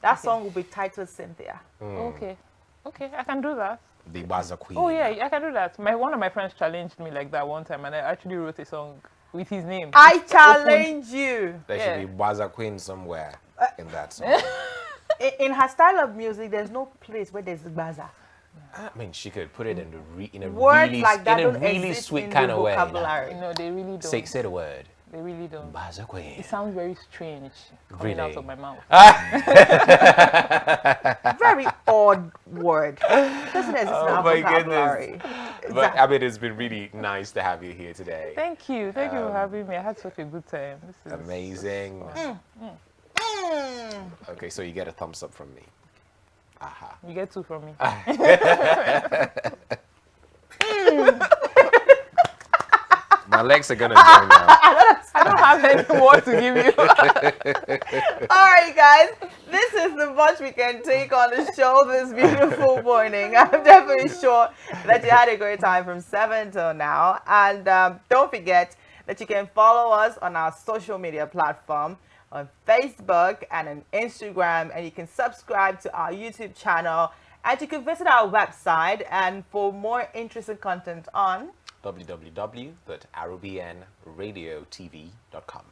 That song will be titled Cynthia. Okay, I can do that. The Baza Queen. Oh yeah, I can do that. One of my friends challenged me like that one time, and I actually wrote a song with his name. I challenge you. There should be Baza Queen somewhere in that song. In her style of music, there's no place where there's baza. I mean, she could put it in a Words really, like that in a don't really exist sweet in kind the of way. vocabulary. No, they really don't. Say the word. They really don't. Baza Queen. It sounds very strange coming out Really? of my mouth. Very odd word. Doesn't exist in our vocabulary. But I mean, it's been really nice to have you here today. Thank you for having me. I had such a good time. This is Amazing. Okay, so you get a thumbs up from me. Aha. You get 2 from me. My legs are gonna join now. I don't have any more to give you. All right, guys. This is the much we can take on the show this beautiful morning. I'm definitely sure that you had a great time from 7 till now. And don't forget that you can follow us on our social media platform on Facebook and on Instagram. And you can subscribe to our YouTube channel. And you can visit our website and for more interesting content on www.arubnradiotv.com.